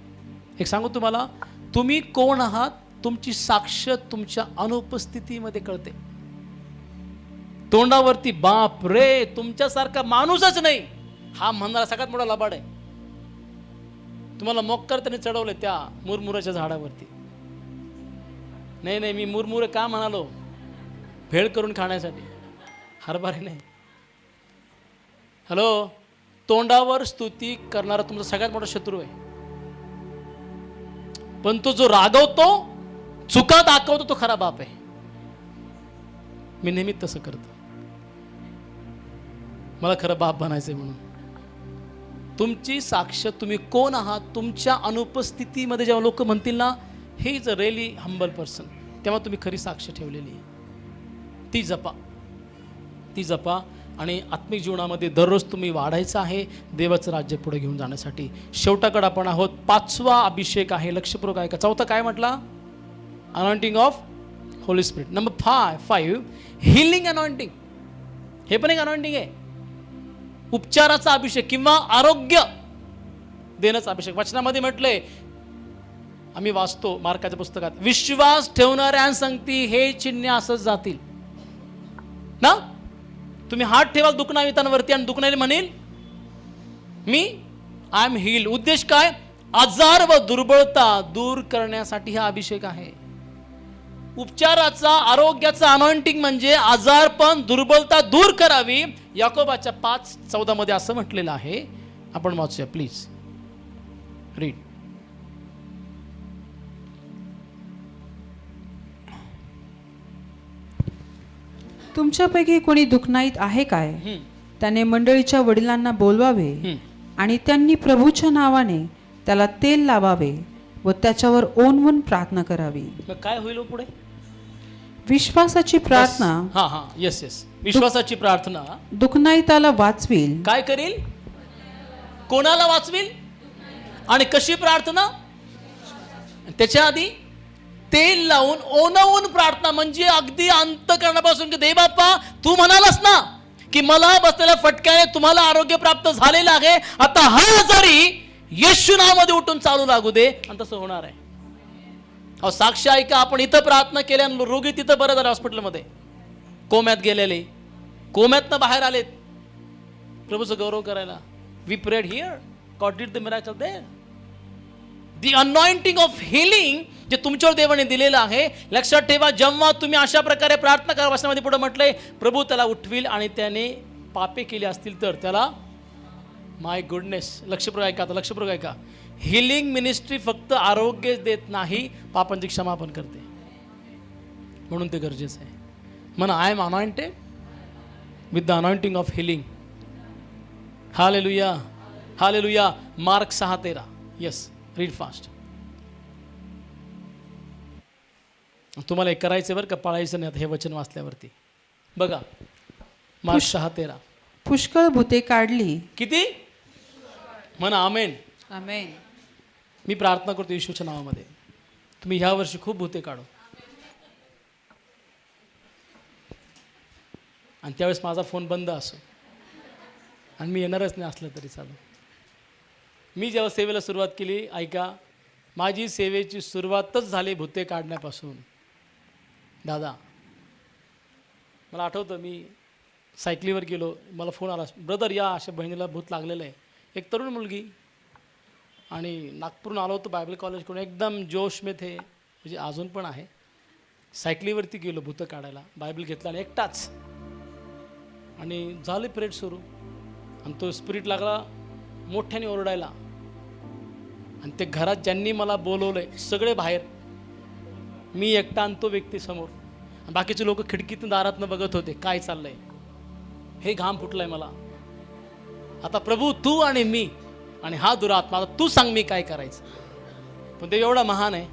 एक सांगू तुम्हाला, तुम्ही कोण आहात तुमची साक्ष तुमच्या अनुपस्थितीमध्ये कळते. तोंडावरती बाप रे तुमच्यासारखा माणूसच नाही हा म्हणणारा सगळ्यात मोठा लबाड आहे. तुम्हाला मोक्कर त्याने चढवले त्या मुरमुराच्या झाडावरती. नाही, मी मुरमुरे का म्हणालो? भेळ करून खाण्यासाठी, हरभरे नाही. हॅलो, तोंडावर स्तुती करणारा तुमचा सगळ्यात मोठा शत्रू आहे. पण तो जो रागवतो, चुका दाखवतो, तो खरा बाप आहे. मी नेहमी तसं करतो. मला खरं बाप बनायचंय म्हणून. तुमची साक्ष तुम्ही कोण आहात तुमच्या अनुपस्थितीमध्ये जेव्हा लोक म्हणतील ना हे is a really humble person, तेव्हा तुम्ही खरी साक्ष ठेवलेली आहे. ती जपा आणि आत्मिक जीवनामध्ये दररोज तुम्ही वाढायचं आहे देवाचं राज्य पुढे घेऊन जाण्यासाठी. शेवटाकडे आपण आहोत. 5वा अभिषेक आहे. लक्षपूर्वक आहे का? 4था काय म्हटला? Anointing of Holy spirit. Number 5 healing anointing. हे पण एक अनॉइंटिंग आहे. उपचाराचा अभिषेक किंवा आरोग्य देण्याचा अभिषेक. वचनामध्ये म्हटलंय, आम्ही वाचतो मार्काच्या पुस्तकात, विश्वास ठेवणाऱ्या संगती हे चिन्ह असंच जातील ना. तुम्ही हात ठेवाल दुखणावितांवरती आणि दुखणारी म्हणेल आय एम हील्ड. उद्देश काय? आजार व दुर्बलता दूर करण्यासाठी हा अभिषेक आहे. उपचाराचा, आरोग्याचा अनॉइंटिंग म्हणजे आजारपण, दुर्बलता दूर करावी. याकोबाच्या 5:14 मध्ये असं म्हटलेलं आहे. आपण वाचूया प्लीज. रीड. तुमच्यापैकी कोणी दुखनाईत आहे काय? त्याने मंडळीच्या वडिलांना बोलवावे आणि त्यांनी प्रभूच्या नावाने त्याला तेल लावावे व त्याच्यावर ओनवून प्रार्थना करावी. मग काय होईल पुढे? विश्वासाची प्रार्थना. येस. विश्वासाची प्रार्थना दुखनाईताला वाचवील. काय करील? कोणाला वाचवील? आणि कशी प्रार्थना? त्याच्या आधी तेल लावून ओनवून प्रार्थना, म्हणजे अगदी अंतःकरणापासून की देव बाप्पा, तू म्हणालास ना की मला बसलेल्या फटक्याने तुम्हाला आरोग्य प्राप्त झालेलं आहे, आता हा आजारी येशू नावामध्ये उठून चालू लागू दे. आणि तसं होणार आहे. अहो साक्ष ऐका, आपण इथं प्रार्थना केल्या, रोगी तिथं बरं झालं हॉस्पिटलमध्ये, कोम्यात गेलेले, कोम्यातनं बाहेर आलेत प्रभूचा गौरव करायला. We prayed here, God did the miracle there. The anointing of healing जे तुमच्यावर देवाने दिलेलं आहे. लक्षात ठेवा, जेव्हा तुम्ही अशा प्रकारे प्रार्थना करा, वचनामध्ये पुढे म्हटलंय प्रभू त्याला उठविल आणि त्याने पापे केली असतील तर त्याला, माय गुडनेस. लक्षपूर्वक ऐका, आता लक्षपूर्वक ऐका. हिलिंग मिनिस्ट्री फक्त आरोग्य देत नाही, पापांची क्षमापण करते. म्हणून ते गरजेचं आहे. म्हणा I am anointed with the anointing of healing. Hallelujah, hallelujah. Mark 6:13. Yes, read fast. तुम्हाला एक करायचं बरं का, पाळायचं नाही आता हे वचन वाचल्यावरती. बघा मार्क 6:13. पुष्कळ भूते काढली. किती? म्हणा आमेन. आमेन. मी प्रार्थना करतो येशूच्या नावामध्ये, तुम्ही ह्या वर्षी खूप भूते काढो. आणि त्यावेळेस माझा फोन बंद असो आणि मी येणारच नाही असलं तरी चालू. मी जेव्हा सेवेला सुरुवात केली, ऐका, माझी सेवेची सुरुवातच झाली भूते काढण्यापासून. दादा, मला आठवतं मी सायकलीवर गेलो, मला फोन आला, ब्रदर या अशा बहिणीला भूत लागलेलं आहे. एक तरुण मुलगी, आणि नागपूरहून आलो होतो बायबल कॉलेजकडून, एकदम जोश में थे, म्हणजे अजून पण आहे. सायकलीवरती गेलो भूतं काढायला, बायबल घेतला आणि एकटाच, आणि झाले पिरियड सुरू, आणि तो स्पिरिट लागला मोठ्याने ओरडायला. आणि ते घरात ज्यांनी मला बोलवलंय सगळे बाहेर, मी एकटा आणि तो व्यक्ती समोर. बाकीचे लोक खिडकीतून दारातनं बघत होते काय चाललंय. हे घाम फुटलाय मला. आता प्रभू तू आणि मी आणि हा दुरात्मा, आता तू सांग मी काय करायचं. पण ते एवढा महान आहे.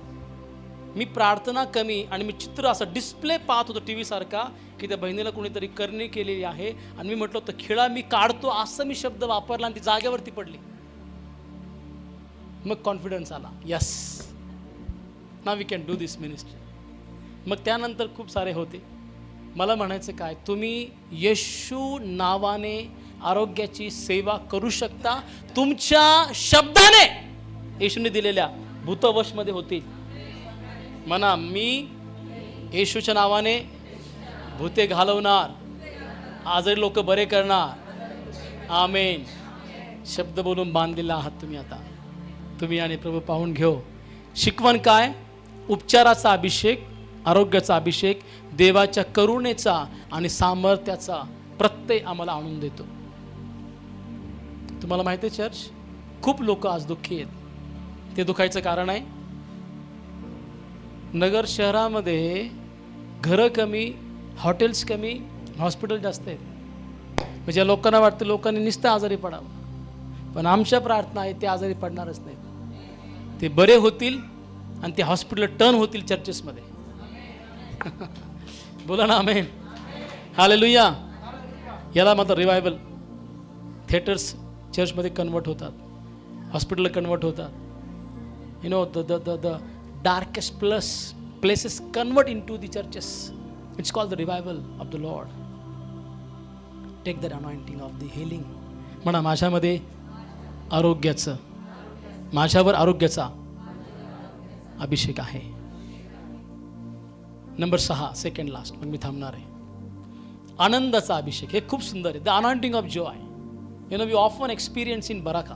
मी प्रार्थना कमी आणि मी चित्र असं डिस्प्ले पाहत होतो टी व्ही सारखा, की त्या बहिणीला कोणीतरी करणी केलेली आहे, आणि मी म्हटलं होतं खिळा मी काढतो असं मी शब्द वापरला, आणि ती जागेवरती पडली. मग कॉन्फिडन्स आला, yes now we can do this ministry. मग त्यानंतर खूप सारे होते. मला म्हणायचं काय, तुम्ही येशू नावाने आरोग्याची सेवा करू शकता. तुमच्या शब्दाने येशूने दिलेल्या भूतवशमध्ये होतील. म्हणा, मी येशूच्या नावाने भूते घालवणार, आजारी लोक बरे करणार. आमेन. शब्द बोलून बांधलेला आहात तुम्ही. आता तुम्ही आणि प्रभू पाहून घेऊ. शिकवण काय? उपचाराचा अभिषेक, आरोग्याचा अभिषेक, देवाच्या करुणेचा आणि सामर्थ्याचा प्रत्यय आम्हाला आणून देतो. तुम्हाला माहिती आहे चर्च, खूप लोक आज दुःखी आहेत. ते दुखायचं कारण आहे, नगर शहरामध्ये घरं कमी, हॉटेल्स कमी, हॉस्पिटल जास्त आहेत. म्हणजे लोकांना वाटतं लोकांनी नुसतं आजारी पडावं, पण आमच्या प्रार्थना आहे ते आजारी पडणारच नाही, ते बरे होतील आणि ते हॉस्पिटल टर्न होतील चर्चेसमध्ये. बोला ना आमेन. हालेलुया. याला मात्र रिवायवल. थिएटर्स चर्चमध्ये कन्वर्ट होतात, हॉस्पिटल कन्वर्ट होतात. You know the darkest places convert into the churches. It's called the revival of the Lord. Take that anointing of the healing. म्हणा माझ्यामध्ये आरोग्याचं, माझ्यावर आरोग्याचा अभिषेक आहे. नंबर 6, सेकंड लास्ट, मग मी थांबणार आहे. आनंदाचा अभिषेक. हे खूप सुंदर आहे. The anointing of joy. We often experience in बराका.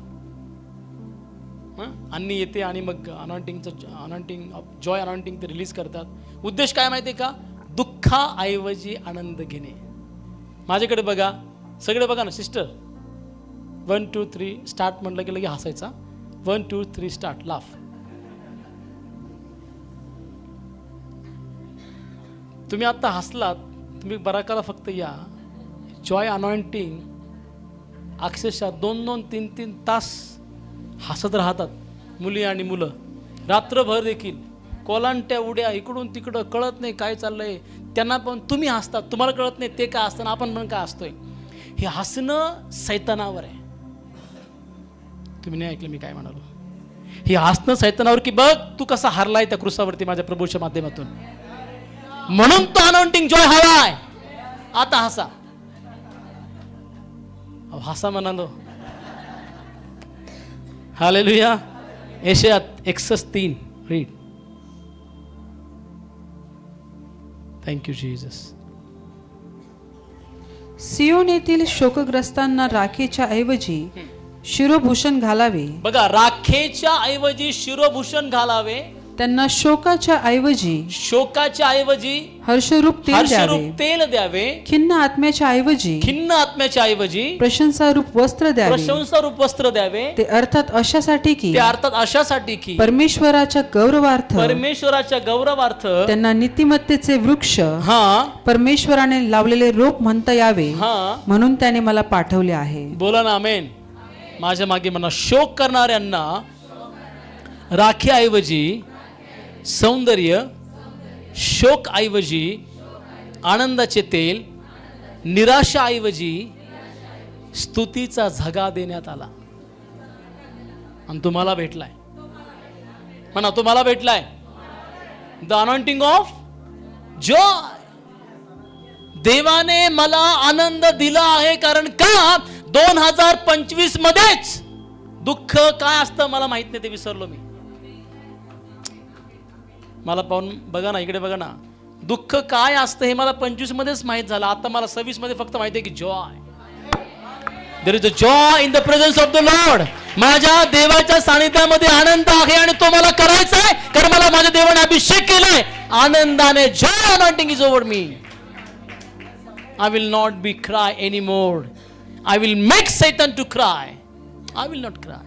अन्नी येते आणि मग अनॉइंटिंग ऑफ जॉय अनॉइंटिंग ते रिलीज करतात. उद्देश काय माहिती आहे का? दुःखाऐवजी आनंद घेणे. माझ्याकडे बघा, सगळे बघा ना सिस्टर. 1 2 3 स्टार्ट म्हटलं की लगे हसायचा. 1 2 3 स्टार्ट, लाफ. तुम्ही आता हसलात, तुम्ही बराकाला फक्त या. जॉय अनॉइंटिंग अक्षरशः 2-2 3-3 तास हसत राहतात मुली आणि मुलं, रात्रभर देखील. कोलांट्या उड्या इकडून तिकडं, कळत नाही काय चाललंय त्यांना. पण तुम्ही हसतात, तुम्हाला कळत नाही ते काय असतं, आपण पण काय असतोय. हे हसणं सैतानावर आहे. तुम्ही नाही ऐकलं मी काय म्हणालो? हे हसणं सैतानावर, की बघ तू कसा हारलाय त्या क्रूसावरती माझ्या प्रभूच्या माध्यमातून. म्हणून तो अनॉइंटिंग जॉय हवाय. आता हसा, हसा म्हणालो. हालेलुया. यशायात 61:3 रीड. Thank you Jesus. सियोन येथील शोकग्रस्तांना राखेच्या ऐवजी शिरोभूषण घालावे. बघा, राखेच्या ऐवजी शिरोभूषण घालावे. त्यांना शोकाच्या ऐवजी हर्षरूप तेल द्यावे. खिन्न आत्म्याच्या ऐवजी प्रशंसारूप वस्त्र द्यावे. ते अर्थात अशासाठी की परमेश्वराच्या गौरवार्थ त्यांना नीतिमत्तेचे वृक्ष, परमेश्वराने लावलेले रोप म्हणता यावे, म्हणून त्याने मला पाठवले आहे. बोला ना आमेन. माझ्या मागे म्हणा, शोक करणाऱ्यांना राखीऐवजी सौंदर्य, शोक ऐवजी आनंदाचे तेल, निराशाऐवजी स्तुतीचा झगा देण्यात आला. आणि तुम्हाला भेटलाय. म्हणा, तुम्हाला भेटलाय द अनॉइंटिंग ऑफ जॉय. देवाने मला आनंद दिला आहे. कारण का? 2025 मध्येच दुःख काय असतं मला माहित नाही, ते विसरलो मी. मला पाहून बघा ना, इकडे बघा ना, दुःख काय असतं हे मला 25 मध्येच माहित झालं. आता मला 26 मध्ये फक्त माहिती आहे की joy. There is a joy in the presence of the Lord. माझ्या देवाच्या सानिध्यामध्ये आनंद आहे आणि तो मला करायचा आहे, कारण मला माझ्या देवाने अभिषेक केलाय आनंदाने. Joy anointing is over me. I will not be cry anymore. I will make Satan to cry. I will not cry.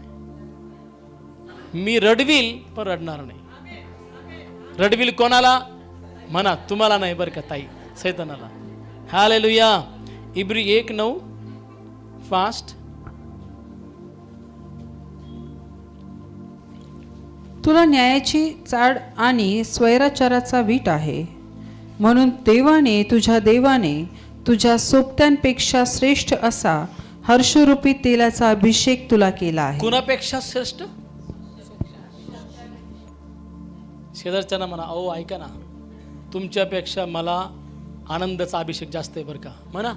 मी रडविल पण रडणार नाही. रडविल कोणाला? म्हणा, तुम्हाला नाही बरं का ताई, सैतानाला. हालेलुया. इब्री 1:9 फास्ट. तुला न्यायाची चाड आणि स्वैराचाराचा वीट आहे, म्हणून तुझ्या देवाने तुझ्या सोबत्यांपेक्षा श्रेष्ठ असा हर्षरूपी तेलाचा अभिषेक तुला केला आहे. कुणापेक्षा श्रेष्ठ? शेजारच्यांना म्हणा, अहो ऐका ना, तुमच्यापेक्षा मला आनंदाचा अभिषेक जास्त आहे बरं का. म्हणा,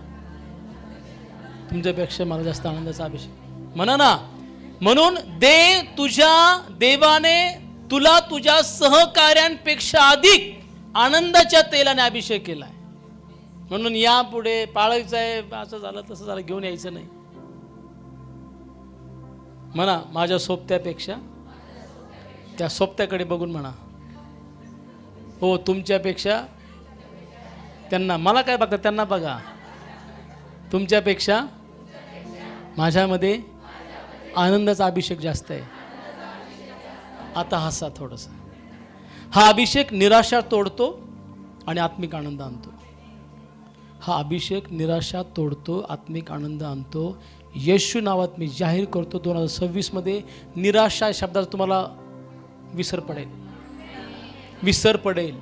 तुमच्यापेक्षा मला जास्त आनंदाचा अभिषेक म्हणा ना. म्हणून तुझ्या देवाने तुला तुझ्या सहकार्यांपेक्षा अधिक आनंदाच्या तेलाने अभिषेक केलाय. म्हणून यापुढे पाळायचं आहे, असं झालं तसं झालं घेऊन यायचं नाही. म्हणा, माझ्या सोबत्यापेक्षा, त्या सोबत्याकडे बघून म्हणा, हो तुमच्यापेक्षा त्यांना, मला काय बघता त्यांना बघा, तुमच्यापेक्षा माझ्यामध्ये आनंदाचा अभिषेक जास्त आहे. आता हसा थोडंसं. हा अभिषेक निराशा तोडतो आणि आत्मिक आनंद आणतो. हा अभिषेक निराशा तोडतो, आत्मिक आनंद आणतो. येशू नावात मी जाहीर करतो, 2026 मध्ये निराशा शब्दाचा तुम्हाला विसर पडेल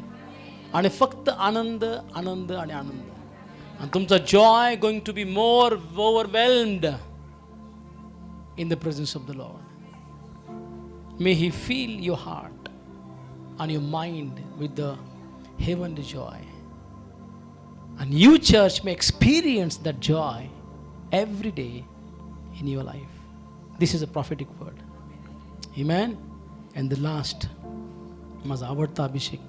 आणि फक्त आनंद, आनंद आणि आनंद. आणि तुमचा joy going to be more overwhelmed in the presence of the Lord. May he feel your heart and your mind with the heavenly joy, and you church may experience that joy every day in your life. This is a prophetic word. Amen. And the last, माझा आवडता अभिषेक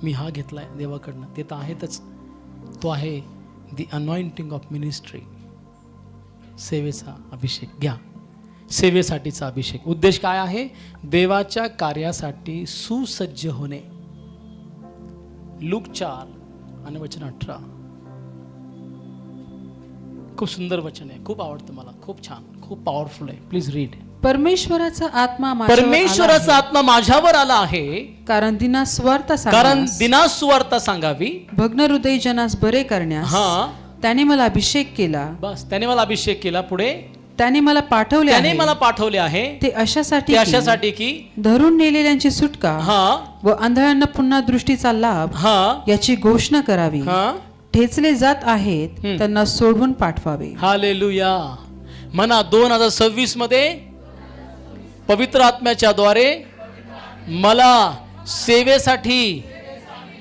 मी हा घेतलाय देवाकडनं, ते तर आहेतच. तो आहे the anointing of ministry. सेवेचा अभिषेक घ्या. सेवेसाठीचा अभिषेक. उद्देश काय आहे? देवाच्या कार्यासाठी सुसज्ज होणे. लूक 4 आणि वचन 18. खूप सुंदर वचन आहे, खूप आवडतं मला, खूप छान, खूप पॉवरफुल आहे. Please read. परमेश्वराचा आत्मा माझ्यावर परमेश्वराचा आत्मा माझ्यावर आला आहे, कारण दिनास्वार्थ दिनासुवार्ता सांगावी, भग्न हृदय जनास बरे करण्यास त्याने मला अभिषेक केला. बस त्याने मला अभिषेक केला. पुढे त्याने मला पाठवले त्याने आहे. मला पाठवले आहे ते अशासाठी की धरून नेलेल्यांची सुटका व आंधळ्यांना पुन्हा दृष्टीचा लाभ याची घोषणा करावी. ठेचले जात आहेत त्यांना सोडवून पाठवावे. हालेलुया. म्हणा 2026 मध्ये पवित्र आत्म्याच्या द्वारे मला सेवेसाठी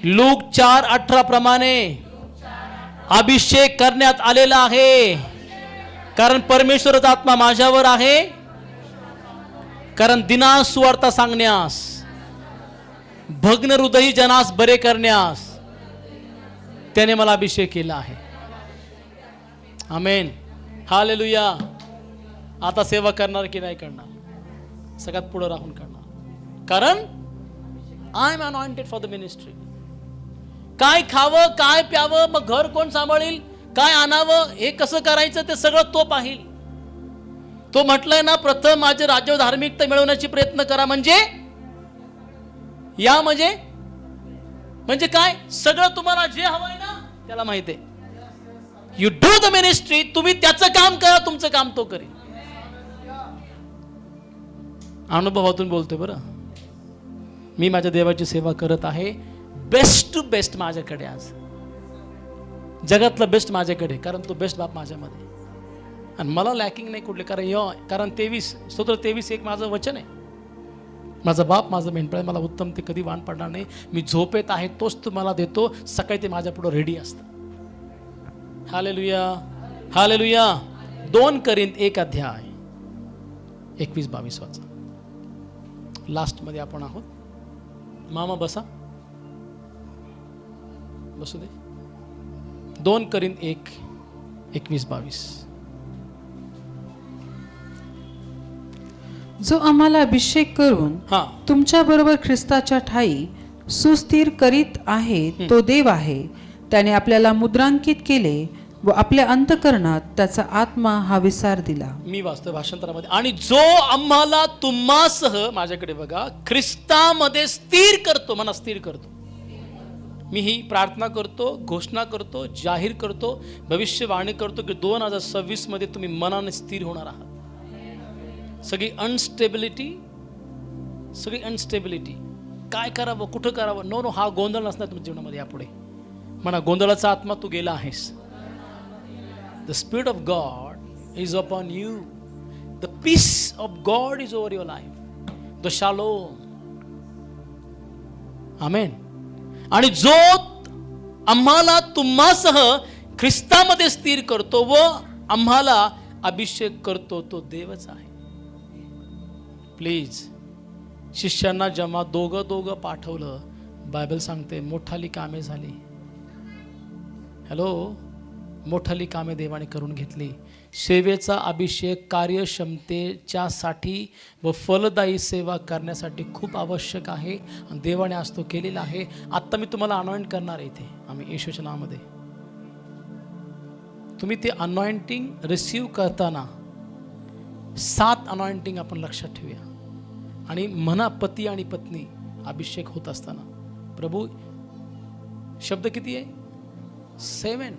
लूक 4:18 प्रमाणे अभिषेक करण्यात आलेला आहे. कारण परमेश्वराचा आत्मा माझ्यावर आहे, कारण दिनास सुवार्ता सांगण्यास, भग्न हृदयी जनास बरे करण्यास त्याने मला अभिषेक केला आहे. आमेन. हालेलुया. आता सेवा करणार की नाही करणार? सगळ्यात पुढे राहून करणार, कारण I am anointed for the ministry. काय खावं, काय प्यावं, मग घर कोण सांभाळील, काय आणावं, हे कसं करायचं ते सगळं तो पाहिल. तो म्हटलंय ना, प्रथम माझे राज्य धार्मिकता मिळवण्याची प्रयत्न करा. म्हणजे या म्हणजे काय? सगळं तुम्हाला जे हवंय ना त्याला माहिती आहे. You do the ministry. तुम्ही त्याचं काम करा, तुमचं काम तो करेल. अनुभवातून बोलतोय बरं. मी माझ्या देवाची सेवा करत आहे. बेस्ट टू बेस्ट माझ्याकडे, आज जगातलं बेस्ट माझ्याकडे, कारण तो बेस्ट बाप माझ्यामध्ये. आणि मला लॅकिंग नाही कुठले, कारण 23:1 माझं वचन आहे. माझा बाप माझं मेंढपाळ, मला उत्तम ते कधी वाण पडणार नाही. मी झोपेत आहे तोच तुम्हाला देतो, सकाळी ते माझ्या पुढे रेडी असतं. हालेलुया. हालेलुया. 2 कोरिंथ 1:21-22 वाचा. लास्ट मध्ये आपण आहोत. मामा बसा, बसू दे. 2 कोरिंथ 1:21-22. जो आम्हाला अभिषेक करून तुमच्या बरोबर ख्रिस्ताच्या ठाई सुस्थिर करीत आहे तो देव आहे. त्याने आपल्याला मुद्रांकित केले व आपल्या अंतःकरणात त्याचा आत्मा हा विसार दिला. मी वाचतो भाषांतरामध्ये. आणि जो आम्हाला तुम्हासह, माझ्याकडे बघा, ख्रिस्तामध्ये स्थिर करतो. मना स्थिर करतो. मी ही प्रार्थना करतो, घोषणा करतो, जाहीर करतो, भविष्यवाणी करतो की 2026 मध्ये तुम्ही मनाने स्थिर होणार आहात. सगळी अनस्टेबिलिटी, काय करावं, कुठं करावं, नो, हा गोंधळ नसणार तुमच्या जीवनामध्ये यापुढे. म्हणा, गोंधळाचा आत्मा तू गेला आहेस. The Spirit of God is upon you. The peace of God is over your life. The shalom. Amen. आणि जो आम्हाला तुम्हासह ख्रिस्तामध्ये स्थिर करतो व आम्हाला अभिषेक करतो तो देवच आहे. प्लीज, शिष्यांना जेव्हा दोघं पाठवलं, बायबल सांगते मोठाली कामे झाली. हॅलो, मोठाली कामे देवाने करून घेतली. सेवेचा अभिषेक कार्यक्षमतेच्या साठी व फलदायी सेवा करण्यासाठी खूप आवश्यक आहे आणि देवाने आज तो केलेला आहे. आत्ता मी तुम्हाला अनॉइंट करणार आहे इथे, आम्ही येशूच्या नावामध्ये. तुम्ही ते अनॉइंटिंग रिसीव करताना 7 अनॉइंटिंग आपण लक्षात ठेवूया. आणि म्हणा, पती आणि पत्नी अभिषेक होत असताना, प्रभू शब्द किती आहे? 7.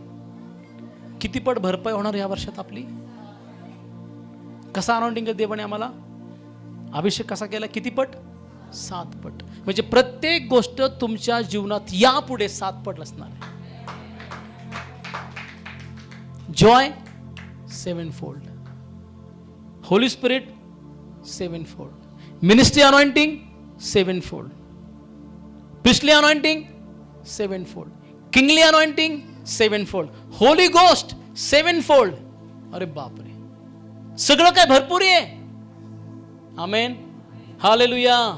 किती पट भरपाई होणार या वर्षात आपली? कसा अनॉइंटिंग देवाने आम्हाला अभिषेक कसा केला? किती पट? 7 पट. म्हणजे प्रत्येक गोष्ट तुमच्या जीवनात यापुढे 7 पट असणार आहे. Joy 7-fold, Holy Spirit 7-fold, ministry anointing 7-fold, priestly anointing 7-fold, kingly anointing 7-fold, Holy Ghost 7-fold. अरे बापरे, सगळं काय भरपूर आहे. आमेन. हालेलुया.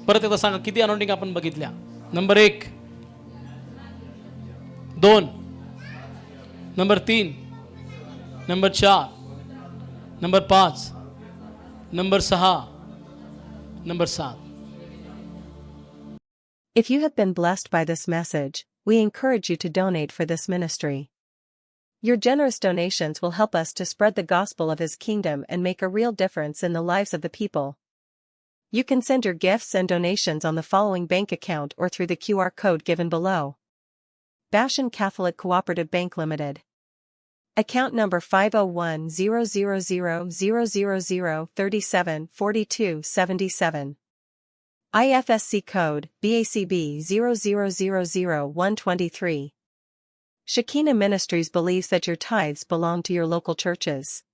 परत एकदा सांगा, किती अनॉइंटिंग आपण बघितल्या? Number 1, 2, number 3, number 4, number 5, number 6, number 7. If you have been blessed by this message, we encourage you to donate for this ministry. Your generous donations will help us to spread the gospel of His kingdom and make a real difference in the lives of the people. You can send your gifts and donations on the following bank account or through the QR code given below. Bashan Catholic Cooperative Bank Limited. Account number 5010000374277. IFSC code BACB 0000123. Shekinah Ministries believes that your tithes belong to your local churches.